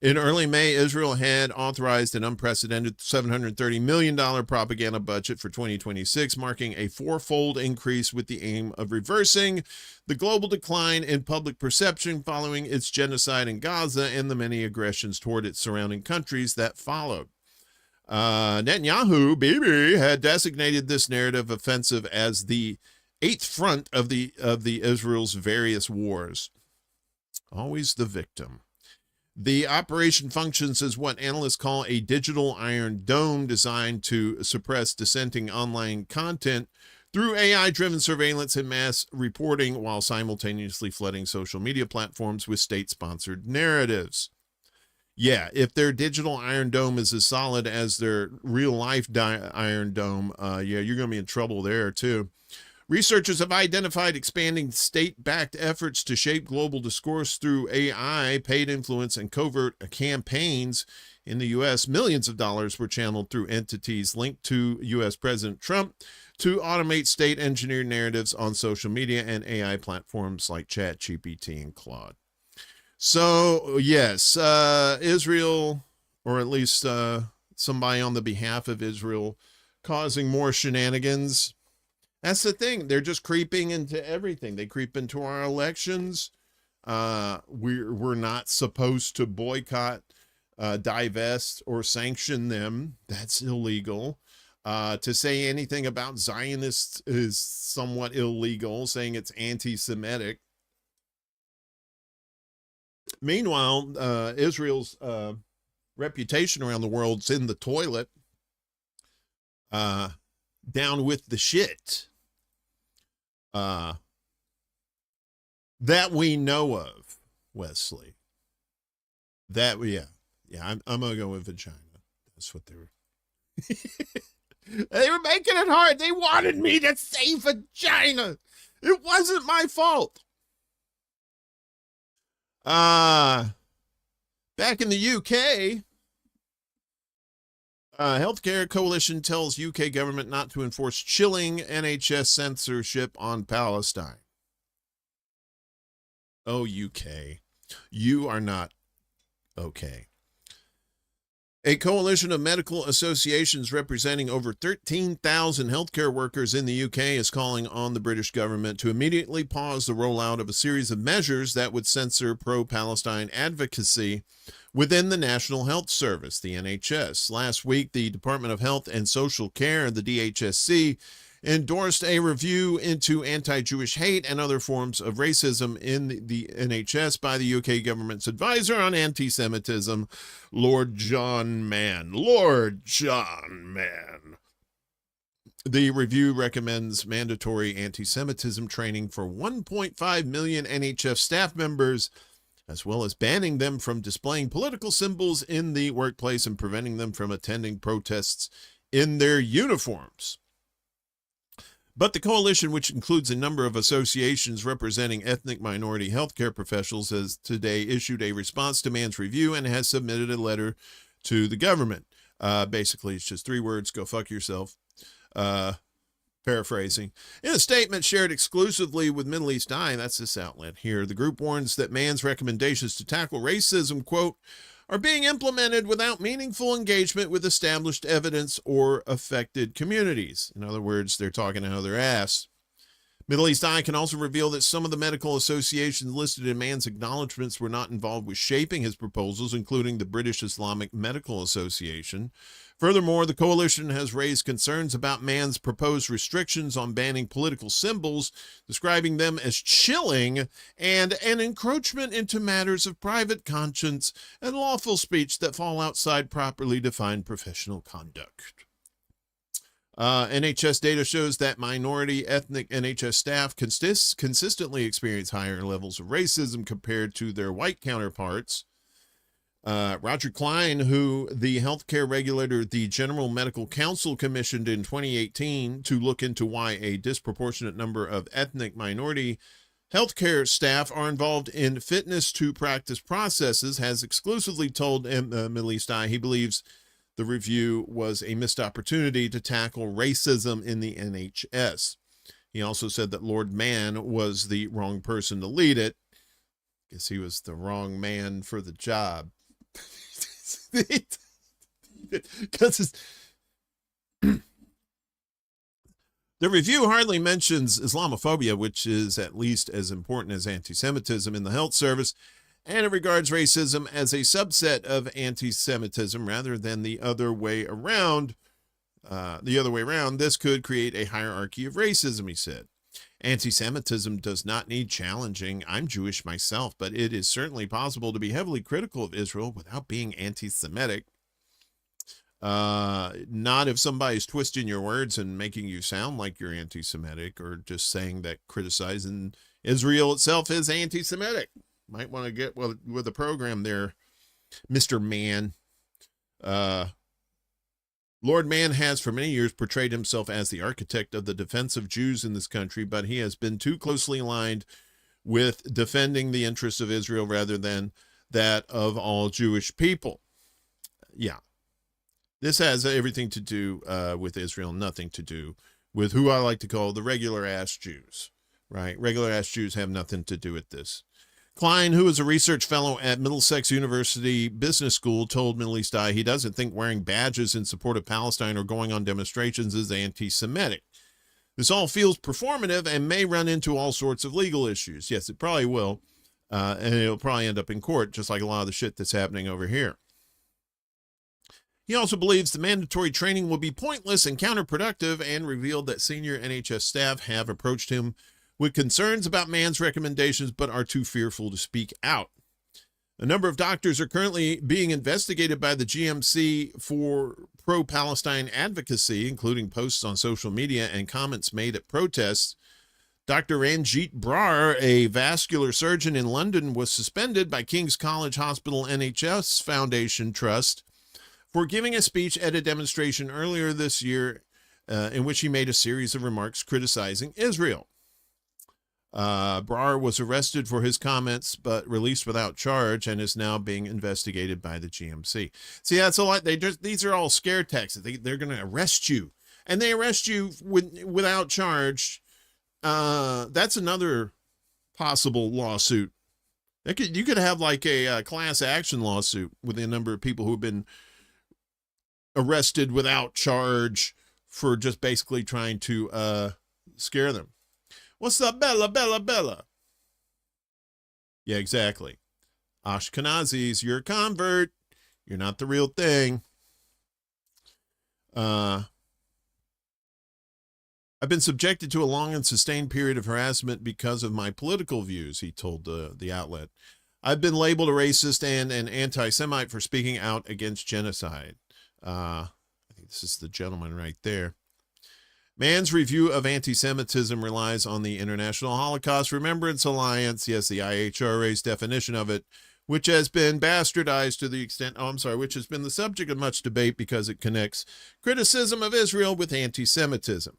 In early May, Israel had authorized an unprecedented $730 million propaganda budget for 2026, marking a fourfold increase with the aim of reversing the global decline in public perception following its genocide in Gaza and the many aggressions toward its surrounding countries that followed. Netanyahu, Bibi, had designated this narrative offensive as the eighth front of the Israel's various wars. Always the victim. The operation functions as what analysts call a digital iron dome designed to suppress dissenting online content through AI-driven surveillance and mass reporting while simultaneously flooding social media platforms with state-sponsored narratives. Yeah, if their digital iron dome is as solid as their real-life iron dome, yeah, you're going to be in trouble there, too. Researchers have identified expanding state-backed efforts to shape global discourse through AI, paid influence, and covert campaigns. In the U.S., millions of dollars were channeled through entities linked to U.S. President Trump to automate state-engineered narratives on social media and AI platforms like ChatGPT and Claude. So, yes, Israel, or at least somebody on the behalf of Israel, causing more shenanigans. That's the thing. They're just creeping into everything. They creep into our elections. We're not supposed to boycott, divest, or sanction them. That's illegal. To say anything about Zionists is somewhat illegal, saying it's anti-Semitic. Meanwhile, Israel's reputation around the world's in the toilet. Down with the shit. That we know of, Wesley. Yeah, I'm gonna go with vagina. That's what they were. They were making it hard. They wanted me to say vagina. It wasn't my fault. Back in the UK, Healthcare Coalition tells UK government not to enforce chilling NHS censorship on Palestine. Oh, UK, you are not okay. A coalition of medical associations representing over 13,000 healthcare workers in the UK is calling on the British government to immediately pause the rollout of a series of measures that would censor pro-Palestine advocacy within the National Health Service, the NHS. Last week, the Department of Health and Social Care, the DHSC, endorsed a review into anti-Jewish hate and other forms of racism in the NHS by the UK government's advisor on anti-Semitism, Lord John Mann. Lord John Mann. The review recommends mandatory anti-Semitism training for 1.5 million NHS staff members, as well as banning them from displaying political symbols in the workplace and preventing them from attending protests in their uniforms. But the coalition, which includes a number of associations representing ethnic minority healthcare professionals, has today issued a response to Mann's review and has submitted a letter to the government. Basically, it's just 3 words: go fuck yourself. Paraphrasing. In a statement shared exclusively with Middle East Eye, that's this outlet here, the group warns that Mann's recommendations to tackle racism, quote, are being implemented without meaningful engagement with established evidence or affected communities. In other words, they're talking out of their ass. Middle East Eye can also reveal that some of the medical associations listed in Mann's acknowledgments were not involved with shaping his proposals, including the British Islamic Medical Association. Furthermore, the coalition has raised concerns about Mann's proposed restrictions on banning political symbols, describing them as chilling and an encroachment into matters of private conscience and lawful speech that fall outside properly defined professional conduct. NHS data shows that minority ethnic NHS staff consistently experience higher levels of racism compared to their white counterparts. Roger Klein, who the healthcare regulator, the General Medical Council, commissioned in 2018 to look into why a disproportionate number of ethnic minority healthcare staff are involved in fitness to practice processes, has exclusively told Middle East Eye he believes the review was a missed opportunity to tackle racism in the NHS. He also said that Lord Mann was the wrong person to lead it. Guess he was the wrong man for the job. Because the review hardly mentions Islamophobia, which is at least as important as anti-Semitism in the health service, and it regards racism as a subset of anti-Semitism rather than the other way around. This could create a hierarchy of racism, he said. Anti-Semitism does not need challenging. I'm Jewish myself, but it is certainly possible to be heavily critical of Israel without being anti-Semitic. Not if somebody's twisting your words and making you sound like you're anti-Semitic, or just saying that criticizing Israel itself is anti-Semitic. Might want to get with the program there, Mr. Mann. Lord Mann has for many years portrayed himself as the architect of the defense of Jews in this country, but he has been too closely aligned with defending the interests of Israel rather than that of all Jewish people. Yeah. This has everything to do with Israel, nothing to do with who I like to call the regular-ass Jews, right? Regular-ass Jews have nothing to do with this. Klein, who is a research fellow at Middlesex University Business School, told Middle East Eye he doesn't think wearing badges in support of Palestine or going on demonstrations is anti-Semitic. This all feels performative and may run into all sorts of legal issues. Yes, it probably will, and it'll probably end up in court, just like a lot of the shit that's happening over here. He also believes the mandatory training will be pointless and counterproductive, and revealed that senior NHS staff have approached him with concerns about Mann's recommendations, but are too fearful to speak out. A number of doctors are currently being investigated by the GMC for pro-Palestine advocacy, including posts on social media and comments made at protests. Dr. Ranjit Brar, a vascular surgeon in London, was suspended by King's College Hospital NHS Foundation Trust for giving a speech at a demonstration earlier this year in which he made a series of remarks criticizing Israel. Brar was arrested for his comments, but released without charge, and is now being investigated by the GMC. See, that's a lot. These are all scare tactics. They're going to arrest you, and they arrest you without charge. That's another possible lawsuit. You could have like a class action lawsuit with a number of people who have been arrested without charge for just basically trying to scare them. What's up, Bella? Yeah, exactly. Ashkenazis, you're a convert. You're not the real thing. I've been subjected to a long and sustained period of harassment because of my political views, he told the outlet. I've been labeled a racist and an anti-Semite for speaking out against genocide. I think this is the gentleman right there. Mann's review of anti-Semitism relies on the International Holocaust Remembrance Alliance, yes, the IHRA's definition of it, which has been bastardized to the extent, which has been the subject of much debate because it connects criticism of Israel with anti-Semitism.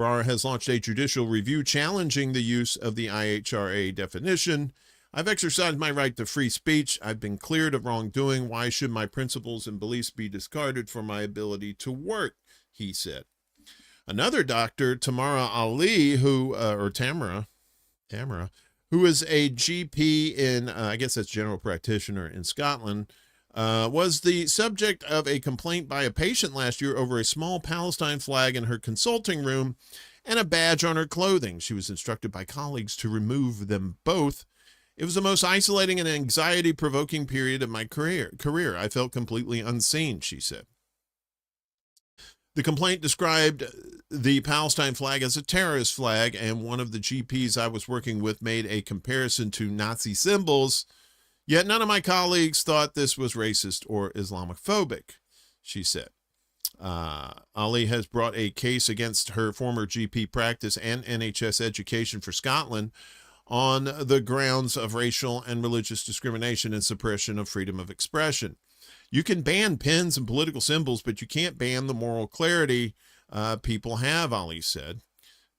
Brar has launched a judicial review challenging the use of the IHRA definition. I've exercised my right to free speech. I've been cleared of wrongdoing. Why should my principles and beliefs be discarded for my ability to work, he said. Another doctor, Tamara, who is a GP in, I guess that's general practitioner in Scotland, was the subject of a complaint by a patient last year over a small Palestine flag in her consulting room and a badge on her clothing. She was instructed by colleagues to remove them both. It was the most isolating and anxiety-provoking period of my career. I felt completely unseen, she said. The complaint described the Palestine flag as a terrorist flag, and one of the GPs I was working with made a comparison to Nazi symbols, yet none of my colleagues thought this was racist or Islamophobic, she said. Ali has brought a case against her former GP practice and NHS education for Scotland on the grounds of racial and religious discrimination and suppression of freedom of expression. You can ban pins and political symbols, but you can't ban the moral clarity people have, Ali said.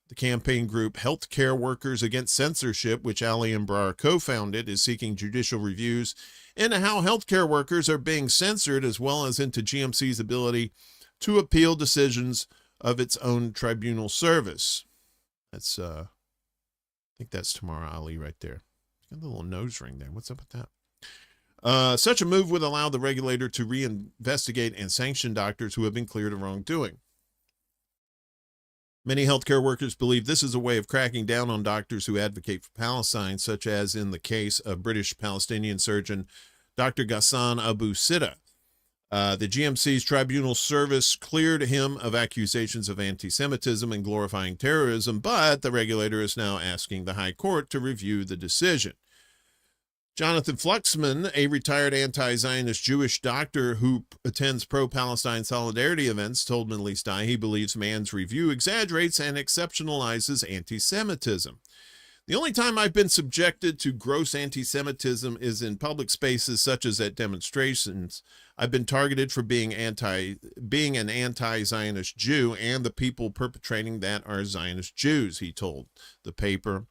The campaign group Healthcare Workers Against Censorship, which Ali and Brar co-founded, is seeking judicial reviews into how healthcare workers are being censored, as well as into GMC's ability to appeal decisions of its own tribunal service. That's, I think that's Tamara Ali right there. Got a little nose ring there. What's up with that? Such a move would allow the regulator to reinvestigate and sanction doctors who have been cleared of wrongdoing. Many healthcare workers believe this is a way of cracking down on doctors who advocate for Palestine, such as in the case of British Palestinian surgeon Dr. Ghassan Abu Sitta. The GMC's tribunal service cleared him of accusations of anti-Semitism and glorifying terrorism, but the regulator is now asking the High Court to review the decision. Jonathan Fluxman, a retired anti-Zionist Jewish doctor who attends pro-Palestine solidarity events, told Middle East Eye he believes Mann's review exaggerates and exceptionalizes anti-Semitism. The only time I've been subjected to gross anti-Semitism is in public spaces such as at demonstrations. I've been targeted for being an anti-Zionist Jew, and the people perpetrating that are Zionist Jews, he told the paper.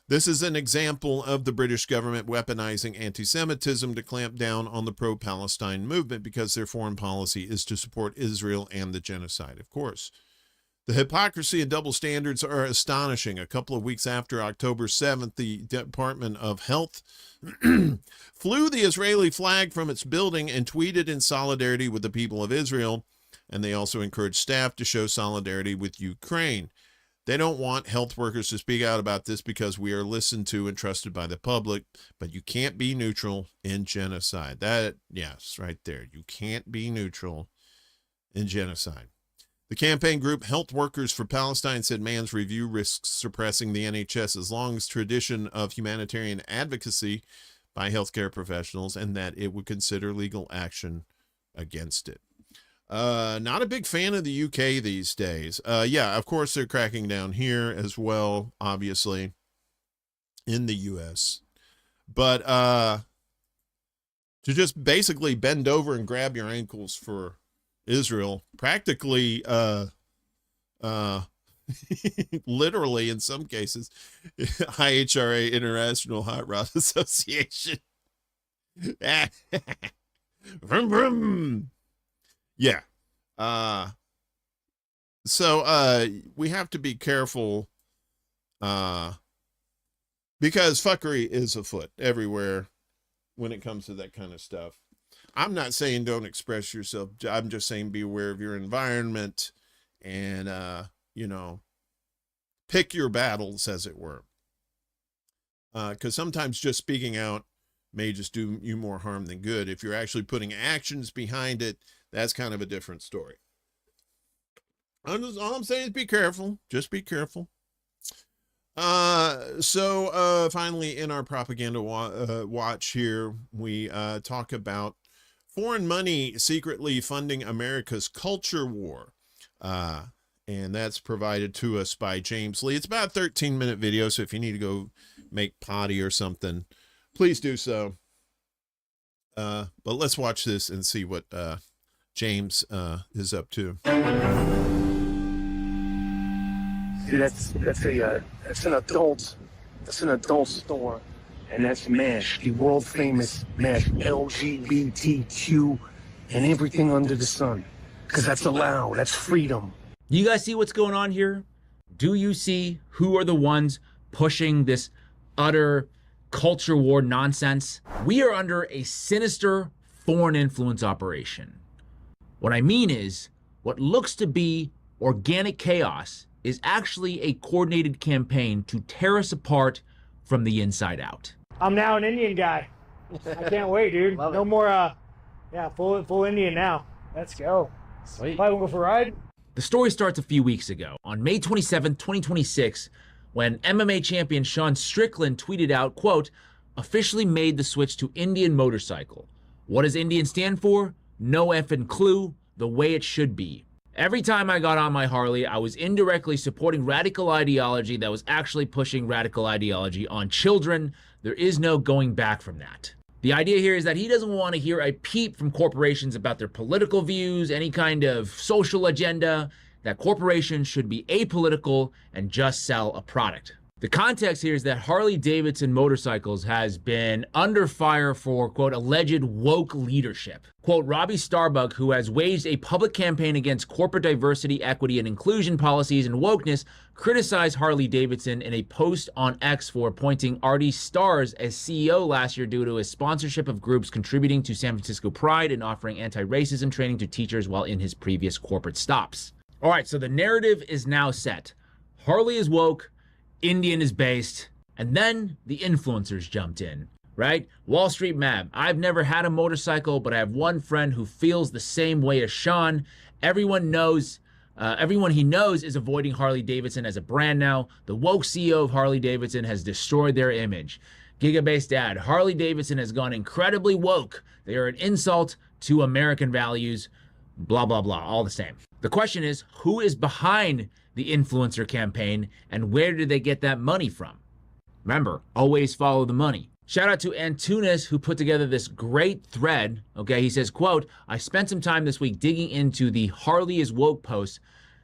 This is an example of the British government weaponizing anti-Semitism to clamp down on the pro-Palestine movement because their foreign policy is to support Israel and the genocide, of course. The hypocrisy and double standards are astonishing. A couple of weeks after October 7th, the Department of Health flew the Israeli flag from its building and tweeted in solidarity with the people of Israel, and they also encouraged staff to show solidarity with Ukraine. They don't want health workers to speak out about this because we are listened to and trusted by the public, but you can't be neutral in genocide. That, yes, right there. You can't be neutral in genocide. The campaign group Health Workers for Palestine said Mann's review risks suppressing the NHS's long tradition of humanitarian advocacy by healthcare professionals, and that it would consider legal action against it. Not a big fan of the UK these days. Yeah, of course they're cracking down here as well, obviously, in the US. But to just basically bend over and grab your ankles for Israel, practically, literally in some cases, IHRA, International Hot Rod Association. Vroom, vroom. Yeah. So we have to be careful because fuckery is afoot everywhere when it comes to that kind of stuff. I'm not saying don't express yourself. I'm just saying be aware of your environment and, you know, pick your battles, as it were. Because sometimes just speaking out may just do you more harm than good. If you're actually putting actions behind it, that's kind of a different story. All I'm saying is be careful. Just be careful. So finally, in our propaganda watch here, we talk about foreign money secretly funding America's culture war. And that's provided to us by James Lee. It's about a 13-minute video, so if you need to go make potty or something, please do so. But let's watch this and see what James is up to. See, that's an adult store, and that's MASH, the world famous MASH, LGBTQ, and everything under the sun, because that's allowed. That's freedom. You guys see what's going on here? Do you see who are the ones pushing this utter culture war nonsense? We are under a sinister foreign influence operation. What I mean is, what looks to be organic chaos is actually a coordinated campaign to tear us apart from the inside out. I'm now an Indian guy. I can't wait, dude. No more, yeah, full Indian now. Let's go. Sweet. Might go for a ride? The story starts a few weeks ago, on May 27, 2026, when MMA champion Sean Strickland tweeted out, quote, officially made the switch to Indian motorcycle. What does Indian stand for? No effing clue. the way it should be. Every time I got on my Harley, I was indirectly supporting radical ideology that was actually pushing radical ideology on children. There is no going back from that. The idea here is that he doesn't want to hear a peep from corporations about their political views, any kind of social agenda, that corporations should be apolitical and just sell a product. The context here is that Harley-Davidson Motorcycles has been under fire for, quote, alleged woke leadership. Quote, Robbie Starbuck, who has waged a public campaign against corporate diversity, equity, and inclusion policies and wokeness, criticized Harley-Davidson in a post on X for appointing Artie Starrs as CEO last year due to his sponsorship of groups contributing to San Francisco Pride and offering anti-racism training to teachers while in his previous corporate stops. All right, so the narrative is now set. Harley is woke, Indian is based, and then the influencers jumped in, right? Wall Street Mab. I've never had a motorcycle, but I have one friend who feels the same way as Sean. Everyone he knows is avoiding Harley-Davidson as a brand now. The woke CEO of Harley-Davidson has destroyed their image. Gigabase Dad. Harley-Davidson has gone incredibly woke. They are an insult to American values. Blah, blah, blah. All the same. The question is, who is behind the influencer campaign and where did they get that money from? Remember, always follow the money. Shout out to Antunes, who put together this great thread. Okay, he says, quote, I spent some time this week digging into the Harley is woke posts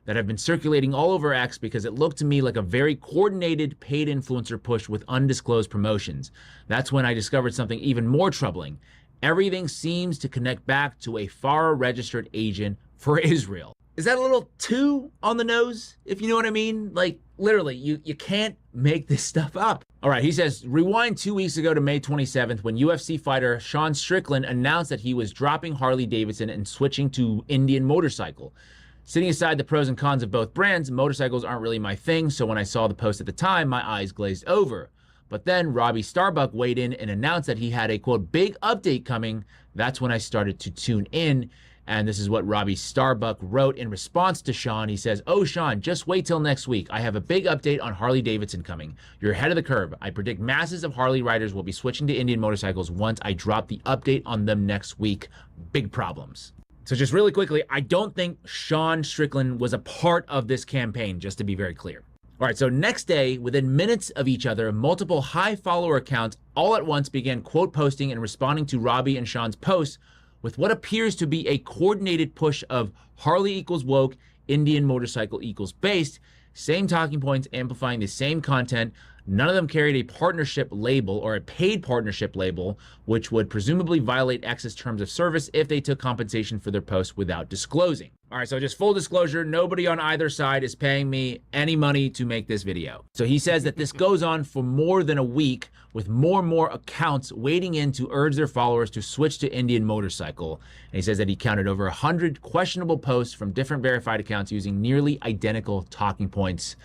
that have been circulating all over X because it looked to me like a very coordinated paid influencer push with undisclosed promotions. That's when I discovered something even more troubling. Everything seems to connect back to a FARA registered agent for Israel. Is that a little too on the nose, if you know what I mean? Like, literally, you can't make this stuff up. All right, he says, rewind 2 weeks ago to May 27th when UFC fighter Sean Strickland announced that he was dropping Harley-Davidson and switching to Indian motorcycle. Sitting aside the pros and cons of both brands, motorcycles aren't really my thing, so when I saw the post at the time, my eyes glazed over. But then Robbie Starbuck weighed in and announced that he had a, quote, big update coming. That's when I started to tune in. And this is what Robbie Starbuck wrote in response to Sean. He says, oh, Sean, just wait till next week. I have a big update on Harley-Davidson coming. You're ahead of the curve. I predict masses of Harley riders will be switching to Indian motorcycles once I drop the update on them next week. Big problems. So just really quickly, I don't think Sean Strickland was a part of this campaign, just to be very clear. All right, so next day, within minutes of each other, multiple high follower accounts all at once began quote posting and responding to Robbie and Sean's posts with what appears to be a coordinated push of Harley equals woke, Indian motorcycle equals based, same talking points amplifying the same content. None of them carried a partnership label or a paid partnership label, which would presumably violate X's terms of service if they took compensation for their posts without disclosing. All right, so just full disclosure, nobody on either side is paying me any money to make this video. So he says that this goes on for more than a week with more and more accounts wading in to urge their followers to switch to Indian motorcycle. And he says that he counted over 100 questionable posts from different verified accounts using nearly identical talking points.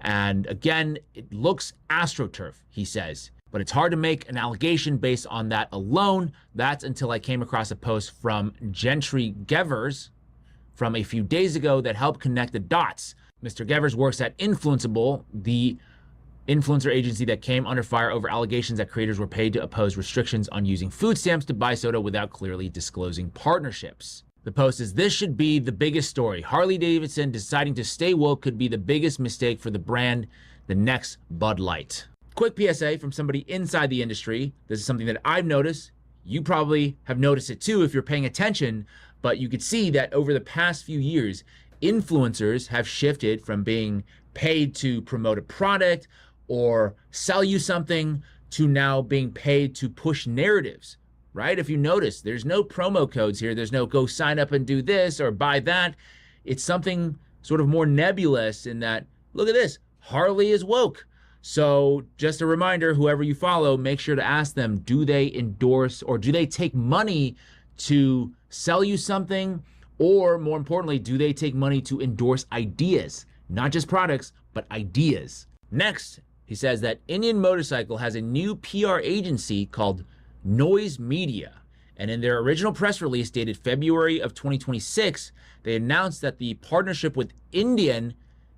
And again, it looks AstroTurf, he says, but it's hard to make an allegation based on that alone. That's until I came across a post from Gentry Gevers from a few days ago that helped connect the dots. Mr. Gevers works at Influenceable, the influencer agency that came under fire over allegations that creators were paid to oppose restrictions on using food stamps to buy soda without clearly disclosing partnerships. The post is, this should be the biggest story. Harley-Davidson deciding to stay woke could be the biggest mistake for the brand, the next Bud Light. Quick PSA from somebody inside the industry. This is something that I've noticed. You probably have noticed it too if you're paying attention, but you could see that over the past few years, influencers have shifted from being paid to promote a product or sell you something to now being paid to push narratives. Right? If you notice, there's no promo codes here. There's no go sign up and do this or buy that. It's something sort of more nebulous in that, look at this, Harley is woke. So just a reminder, whoever you follow, make sure to ask them, do they endorse or do they take money to sell you something? Or more importantly, do they take money to endorse ideas? Not just products, but ideas. Next, he says that Indian Motorcycle has a new PR agency called Noise Media, and in their original press release dated February of 2026, they announced that the partnership with Indian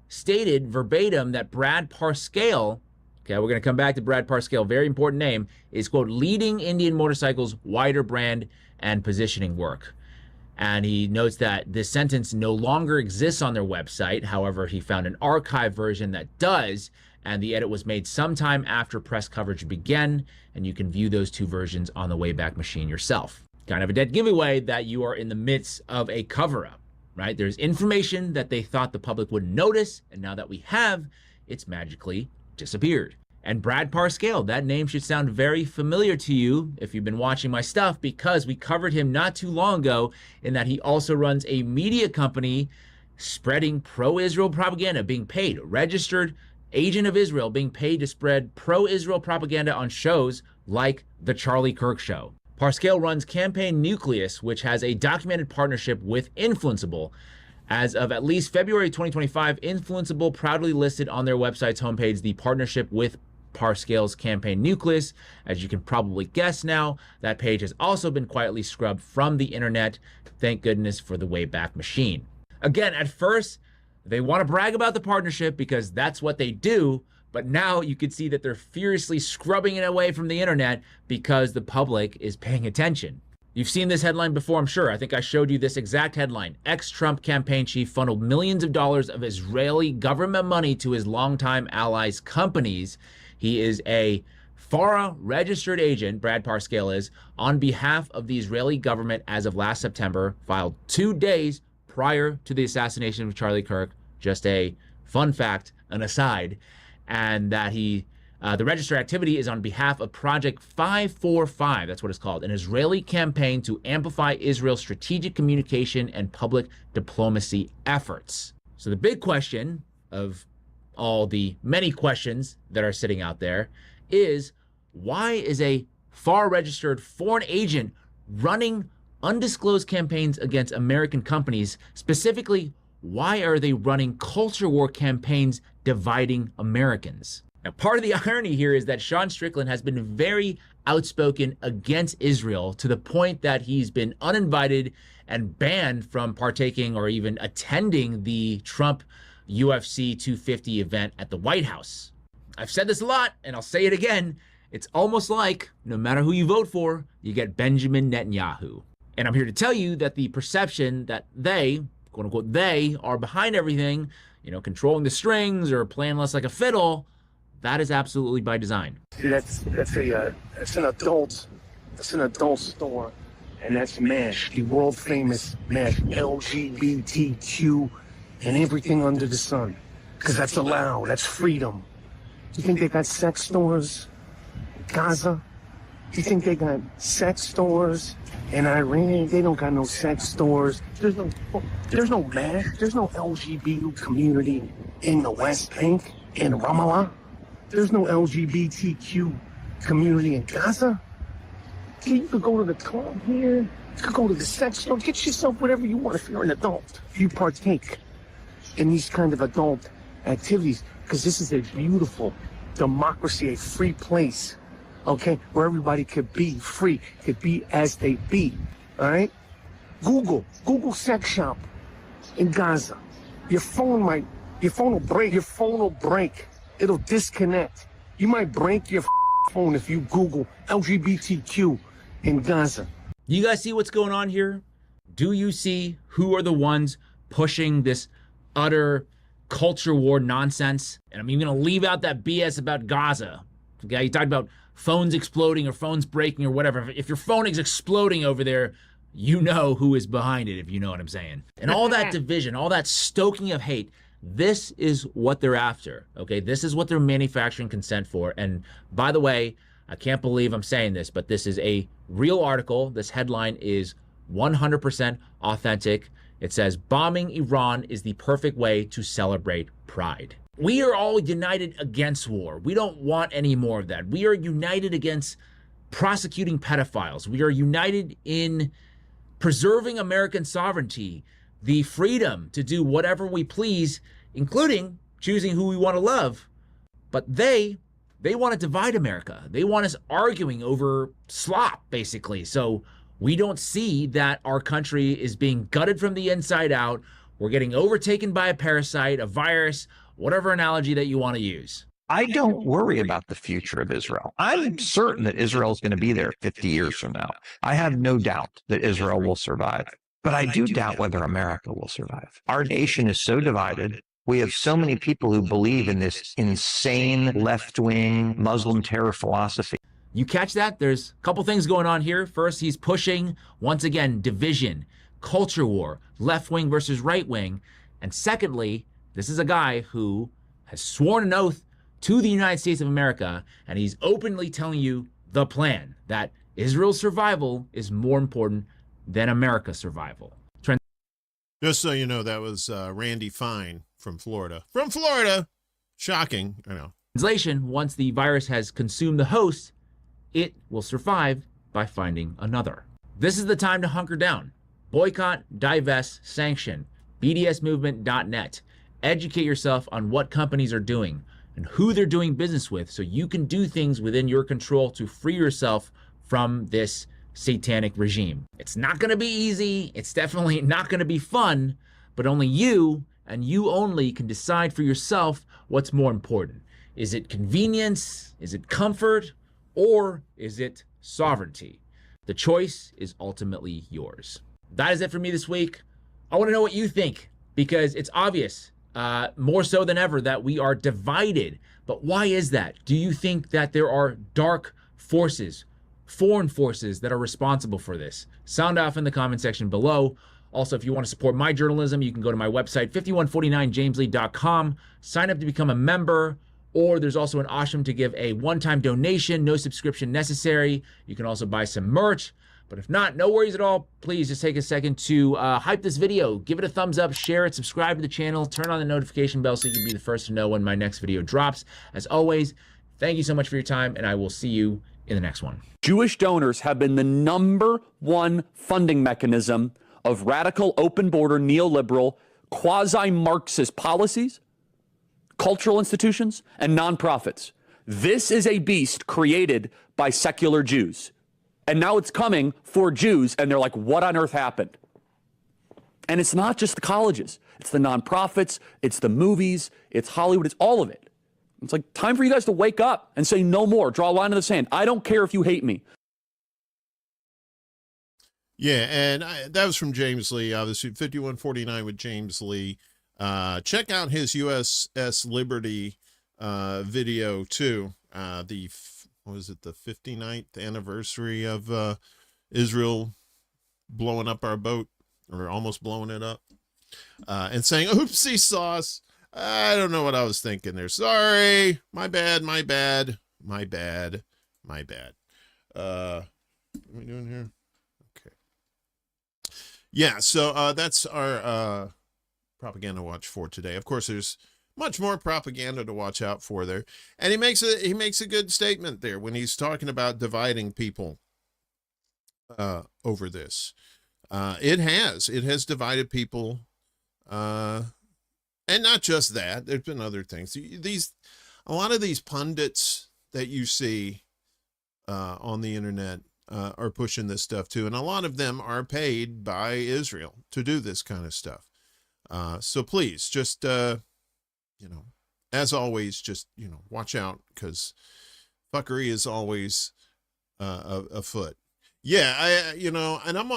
stated verbatim that Brad Parscale, okay, we're going to come back to Brad Parscale, very important name, is, quote, leading Indian Motorcycle's wider brand and positioning work. And he notes that this sentence no longer exists on their website. However, he found an archive version that does, and the edit was made sometime after press coverage began, and you can view those two versions on the Wayback Machine yourself. Kind of a dead giveaway that you are in the midst of a cover-up, right? There's information that they thought the public wouldn't notice, and now that we have, it's magically disappeared. And Brad Parscale, that name should sound very familiar to you if you've been watching my stuff, because we covered him not too long ago in that he also runs a media company spreading pro-Israel propaganda, being paid, registered agent of Israel, being paid to spread pro-Israel propaganda on shows like The Charlie Kirk Show. Parscale runs Campaign Nucleus, which has a documented partnership with Influenceable. As of at least February 2025, Influenceable proudly listed on their website's homepage the partnership with Parscale's Campaign Nucleus. As you can probably guess now, that page has also been quietly scrubbed from the internet. Thank goodness for the Wayback Machine. Again, at first, they want to brag about the partnership because that's what they do, but now you can see that they're furiously scrubbing it away from the internet because the public is paying attention. You've seen this headline before, I'm sure. I think I showed you this exact headline. Ex-Trump campaign chief funneled millions of dollars of Israeli government money to his longtime allies' companies. He is a FARA registered agent, Brad Parscale is, on behalf of the Israeli government as of last September, filed 2 days prior to the assassination of Charlie Kirk. Just a fun fact, an aside, and that the registered activity is on behalf of Project 545, that's what it's called, an Israeli campaign to amplify Israel's strategic communication and public diplomacy efforts. So the big question of all the many questions that are sitting out there is, why is a FAR registered foreign agent running undisclosed campaigns against American companies? Specifically, why are they running culture war campaigns dividing Americans? Now, part of the irony here is that Sean Strickland has been very outspoken against Israel to the point that he's been uninvited and banned from partaking or even attending the Trump UFC 250 event at the White House. I've said this a lot, and I'll say it again. It's almost like no matter who you vote for, you get Benjamin Netanyahu. And I'm here to tell you that the perception that they, quote unquote, they are behind everything, you know, controlling the strings or playing less like a fiddle, that is absolutely by design. That's an adult store, and that's MASH, the world famous MASH, LGBTQ, and everything under the sun, because that's allowed, that's freedom. You think they got sex stores in Gaza? You think they got sex stores in Iran? They don't got no sex stores. There's no MASH, there's no LGBT community in the West Bank, in Ramallah. There's no LGBTQ community in Gaza. You could go to the club here, you could go to the sex store, get yourself whatever you want if you're an adult. If you partake in these kind of adult activities, because this is a beautiful democracy, a free place, okay, where everybody could be free, could be as they be, all right? Google sex shop in Gaza. Your phone will break. It'll disconnect. You might break your phone if you Google LGBTQ in Gaza. You guys see what's going on here? Do you see who are the ones pushing this utter culture war nonsense? And I'm even gonna leave out that BS about Gaza. Okay, you talked about phones exploding or phones breaking or whatever. If your phone is exploding over there, you know who is behind it, if you know what I'm saying. And all that division, all that stoking of hate, this is what they're after, okay? This is what they're manufacturing consent for. And by the way, I can't believe I'm saying this, but this is a real article. This headline is 100% authentic. It says, bombing Iran is the perfect way to celebrate pride. We are all united against war. We don't want any more of that. We are united against prosecuting pedophiles. We are united in preserving American sovereignty, the freedom to do whatever we please, including choosing who we want to love. But they want to divide America. They want us arguing over slop, basically. So we don't see that our country is being gutted from the inside out. We're getting overtaken by a parasite, a virus, whatever analogy that you want to use. I don't worry about the future of Israel. I'm certain that Israel is going to be there 50 years from now. I have no doubt that Israel will survive. But I do doubt whether America will survive. Our nation is so divided. We have so many people who believe in this insane left-wing Muslim terror philosophy. You catch that? There's a couple things going on here. First, he's pushing, once again, division, culture war, left wing versus right wing. And secondly, this is a guy who has sworn an oath to the United States of America, and he's openly telling you the plan that Israel's survival is more important than America's survival. Just so you know, that was Randy Fine from Florida. From Florida! Shocking, I know. Translation, once the virus has consumed the host, it will survive by finding another. This is the time to hunker down. Boycott, divest, sanction. BDSmovement.net. Educate yourself on what companies are doing and who they're doing business with so you can do things within your control to free yourself from this satanic regime. It's not going to be easy. It's definitely not going to be fun, but only you and you only can decide for yourself what's more important. Is it convenience? Is it comfort? Or is it sovereignty? The choice is ultimately yours. That is it for me this week. I want to know what you think, because it's obvious, more so than ever, that we are divided. But why is that? Do you think that there are dark forces, foreign forces that are responsible for this? Sound off in the comment section below. Also, if you want to support my journalism, you can go to my website, 5149jameslee.com, sign up to become a member, or there's also an option to give a one-time donation, no subscription necessary. You can also buy some merch. But if not, no worries at all. Please just take a second to hype this video. Give it a thumbs up, share it, subscribe to the channel, turn on the notification bell so you can be the first to know when my next video drops. As always, thank you so much for your time, and I will see you in the next one. Jewish donors have been the #1 funding mechanism of radical, open border, neoliberal, quasi-Marxist policies, cultural institutions, and nonprofits. This is a beast created by secular Jews. And now it's coming for Jews, and they're like, what on earth happened? And it's not just the colleges. It's the nonprofits, it's the movies, it's Hollywood, it's all of it. It's like, time for you guys to wake up and say no more. Draw a line in the sand. I don't care if you hate me. Yeah, and that was from James Lee, obviously, 5149 with James Lee. Check out his USS Liberty video, too. What was it, the 59th anniversary of Israel blowing up our boat, or almost blowing it up, and saying, oopsie sauce, I don't know what I was thinking there. Sorry, my bad, my bad, my bad, my bad. What are we doing here? Okay. Yeah, so that's our propaganda watch for today. Of course, there's much more propaganda to watch out for there. And he makes a good statement there when he's talking about dividing people over this. It has divided people. And not just that, there's been other things. A lot of these pundits that you see on the internet are pushing this stuff too. And a lot of them are paid by Israel to do this kind of stuff. So please just, as always, just, watch out, because fuckery is always afoot. Yeah, and I'm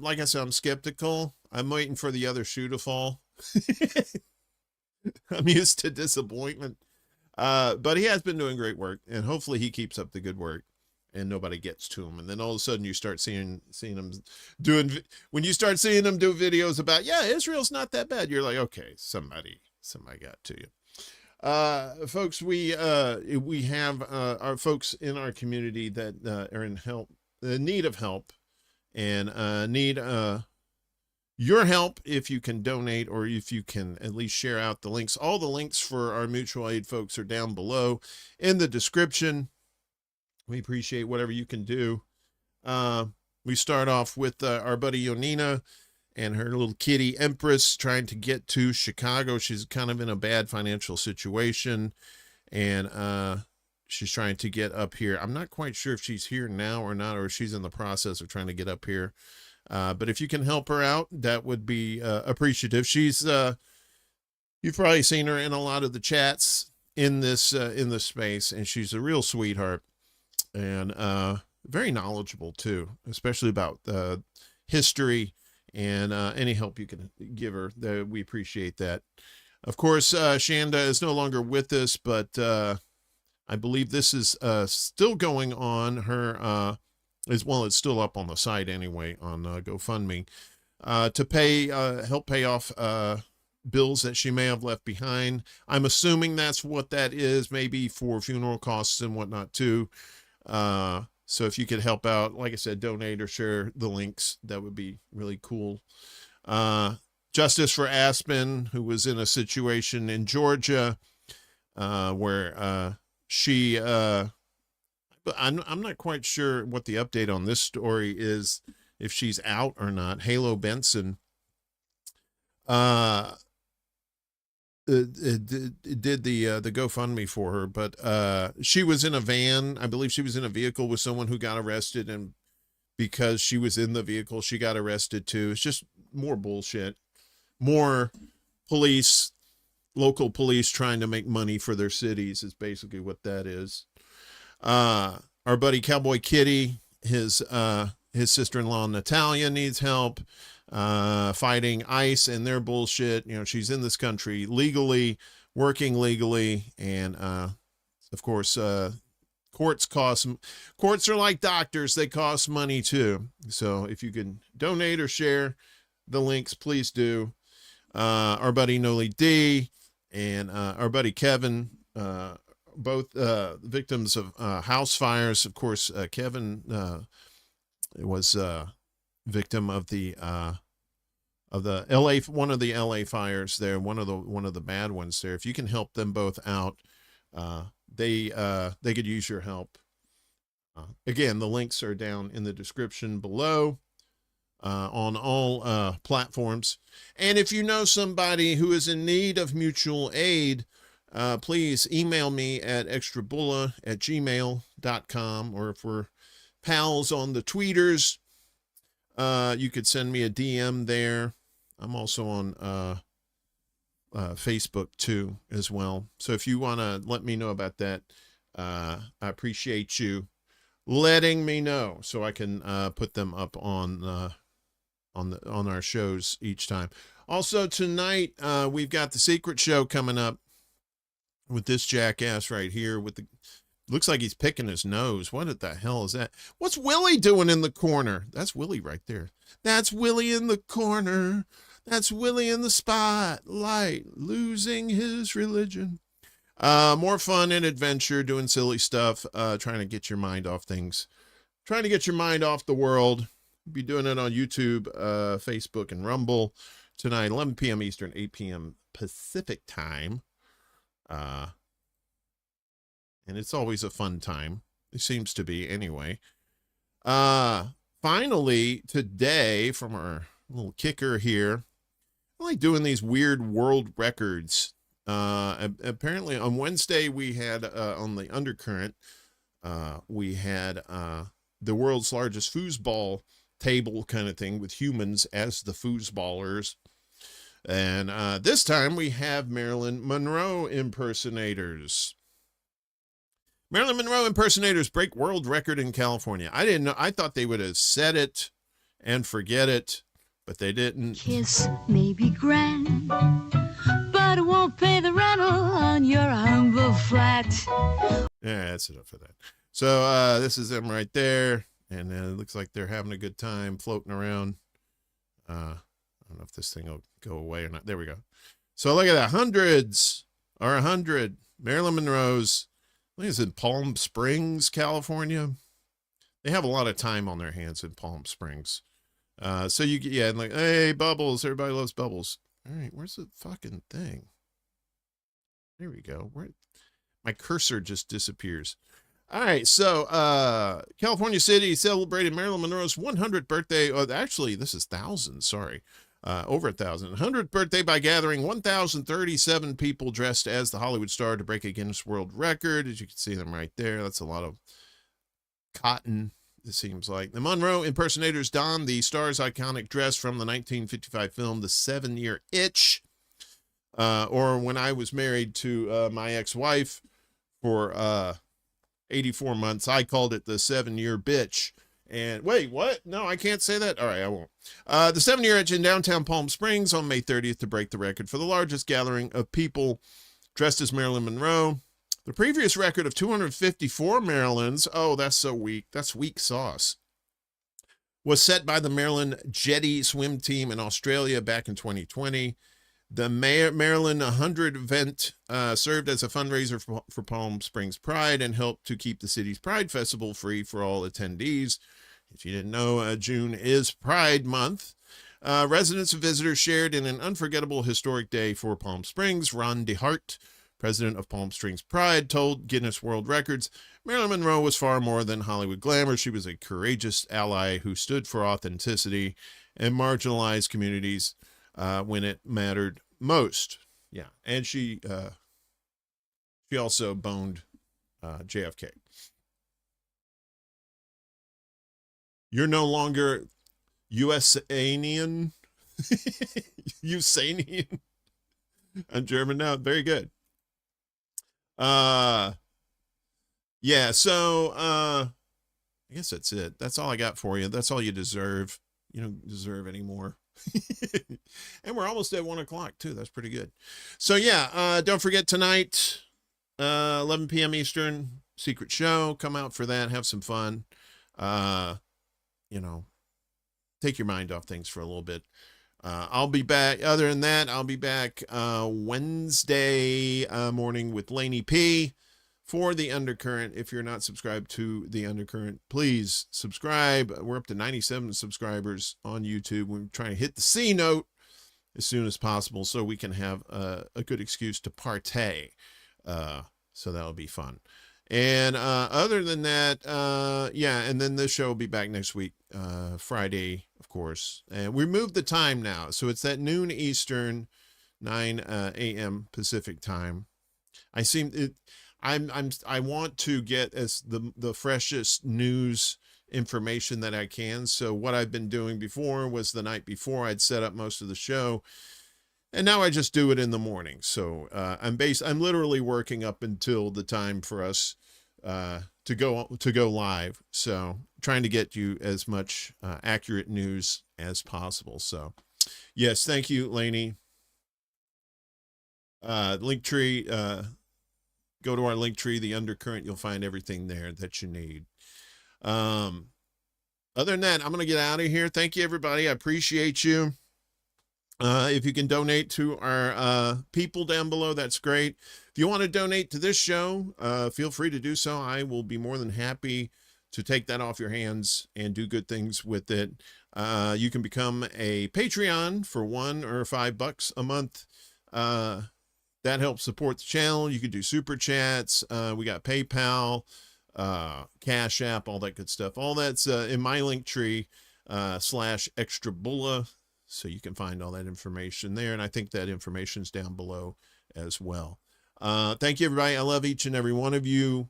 like I said, I'm skeptical. I'm waiting for the other shoe to fall. I'm used to disappointment. But he has been doing great work, and hopefully he keeps up the good work and nobody gets to him. And then all of a sudden you start seeing him when you start seeing him do videos about, yeah, Israel's not that bad, you're like, okay, somebody got to you. Folks, we have our folks in our community that are in need of help, and need your help if you can donate, or if you can at least share out the links. All the links for our mutual aid folks are down below in the description. We appreciate whatever you can do. We start off with our buddy Yoninah and her little kitty Empress trying to get to Chicago. She's kind of in a bad financial situation, and she's trying to get up here. I'm not quite sure if she's here now or not, or if she's in the process of trying to get up here. But if you can help her out, that would be appreciative. She's you've probably seen her in a lot of the chats in this space, and she's a real sweetheart, and very knowledgeable too, especially about history And any help you can give her, we appreciate that. Of course, Chanda is no longer with us, but I believe this is still going on. Her it's still up on the site anyway on GoFundMe to help pay off bills that she may have left behind. I'm assuming that's what that is, maybe for funeral costs and whatnot too. So if you could help out, like I said, donate or share the links, that would be really cool. Justice for Aspen, who was in a situation in Georgia where she, I'm not quite sure what the update on this story is, if she's out or not. Halo Benson did the GoFundMe for her, but she was in a van. I believe she was in a vehicle with someone who got arrested, and because she was in the vehicle, she got arrested too. It's just more bullshit. More police, local police trying to make money for their cities is basically what that is. Our buddy Cowboy Kitty, his sister-in-law Natalia needs help fighting ICE and their bullshit. You know, she's in this country legally, working legally, and of course courts are like doctors, they cost money too. So if you can donate or share the links, please do. Our buddy NoliDee and our buddy Kevin, both victims of house fires. Of course, Kevin was victim of the LA, one of the LA fires there, one of the bad ones there. If you can help them both out, they could use your help. Again, the links are down in the description below on all platforms. And if you know somebody who is in need of mutual aid, please email me at extrabulla@gmail.com, or if we're pals on the tweeters, you could send me a DM there. I'm also on Facebook too as well. So if you want to let me know about that, I appreciate you letting me know so I can put them up on our shows each time. Also tonight, we've got the secret show coming up with this jackass right here with the, looks like he's picking his nose. What the hell is that? What's Willie doing in the corner? That's Willie right there. That's Willie in the corner. That's Willie in the spotlight, losing his religion. More fun and adventure, doing silly stuff, trying to get your mind off things, trying to get your mind off the world. Be doing it on YouTube, Facebook, and Rumble tonight, 11 p.m. Eastern, 8 p.m. Pacific time. And it's always a fun time. It seems to be anyway. Finally, today, from our little kicker here, I like doing these weird world records. Apparently on Wednesday we had, on the Undercurrent, we had the world's largest foosball table kind of thing with humans as the foosballers. And this time we have Marilyn Monroe impersonators. Marilyn Monroe impersonators break world record in California. I didn't know. I thought they would have said it and forget it, but they didn't. Kiss may be grand, but it won't pay the rental on your humble flat. Yeah, that's enough of that. So this is them right there, and it looks like they're having a good time floating around. I don't know if this thing will go away or not. There we go. So look at that. Hundreds or 100 Marilyn Monroes. I think it's in Palm Springs, California. They have a lot of time on their hands in Palm Springs. So you get, yeah, and like, hey, Bubbles. Everybody loves Bubbles. All right, where's the fucking thing? There we go. Where my cursor just disappears. All right, so California City celebrated Marilyn Monroe's 100th birthday. Oh, actually, this is thousands. Sorry. Over 1,000. 100th birthday by gathering 1,037 people dressed as the Hollywood star to break a Guinness World Record. As you can see them right there. That's a lot of cotton, it seems like. The Monroe impersonators donned the star's iconic dress from the 1955 film The 7-Year Itch. Or when I was married to my ex-wife for 84 months, I called it The 7-Year Bitch. And wait, what? No, I can't say that. All right, I won't. The 7-year itch in downtown Palm Springs on May 30th to break the record for the largest gathering of people dressed as Marilyn Monroe. The previous record of 254 Marilyns, oh, that's so weak. That's weak sauce, was set by the Maryland Jetty swim team in Australia back in 2020. The Maryland 100 event served as a fundraiser for Palm Springs Pride and helped to keep the city's Pride Festival free for all attendees. If you didn't know, June is Pride Month. Residents and visitors shared in an unforgettable historic day for Palm Springs. Ron DeHart, president of Palm Springs Pride, told Guinness World Records, Marilyn Monroe was far more than Hollywood glamour. She was a courageous ally who stood for authenticity and marginalized communities when it mattered most. Yeah, and she also boned JFK. You're no longer USanian. Usanian. I'm German now. Very good. Yeah, so I guess that's it. That's all I got for you. That's all you deserve. You don't deserve any more. And we're almost at 1 o'clock too. That's pretty good. So yeah, don't forget tonight, 11 p.m. Eastern, secret show. Come out for that. Have some fun. You know, take your mind off things for a little bit. I'll be back. Other than that, I'll be back Wednesday morning with Laine P for the Undercurrent. If you're not subscribed to the Undercurrent, please subscribe. We're up to 97 subscribers on YouTube. We're trying to hit the C note as soon as possible so we can have a good excuse to partay. So that'll be fun. And other than that, yeah, and then this show will be back next week, Friday, of course. And we moved the time now, so it's at noon Eastern, 9 a.m. Pacific time. I want to get as the freshest news information that I can. So what I've been doing before was the night before I'd set up most of the show, and now I just do it in the morning. So I'm literally working up until the time for us to go live. So trying to get you as much accurate news as possible. So yes, thank you, Laine. Linktree, go to our Linktree, the Undercurrent. You'll find everything there that you need. Other than that, I'm going to get out of here. Thank you, everybody. I appreciate you. If you can donate to our people down below, that's great. If you want to donate to this show, feel free to do so. I will be more than happy to take that off your hands and do good things with it. You can become a Patreon for $1 or $5 a month. That helps support the channel. You can do super chats. We got PayPal, CashApp, all that good stuff. All that's in my Linktree /ExtraBulla. So you can find all that information there. And I think that information's down below as well. Thank you, everybody. I love each and every one of you.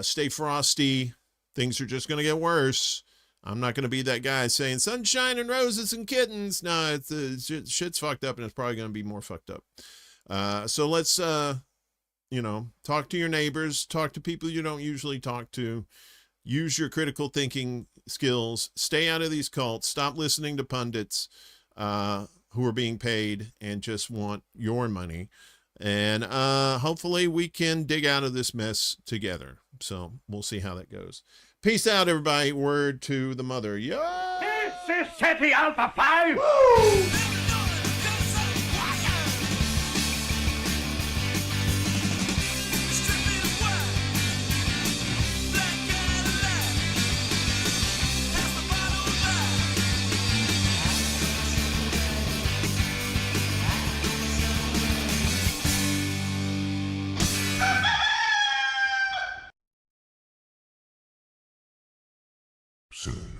Stay frosty. Things are just going to get worse. I'm not going to be that guy saying sunshine and roses and kittens. No, shit's fucked up, and it's probably going to be more fucked up. So let's, you know, talk to your neighbors, talk to people you don't usually talk to, use your critical thinking skills, stay out of these cults, stop listening to pundits, who are being paid and just want your money. And, hopefully we can dig out of this mess together. So we'll see how that goes. Peace out, everybody. Word to the mother. Yo! This is SETI Alpha 5! Woo! Soon.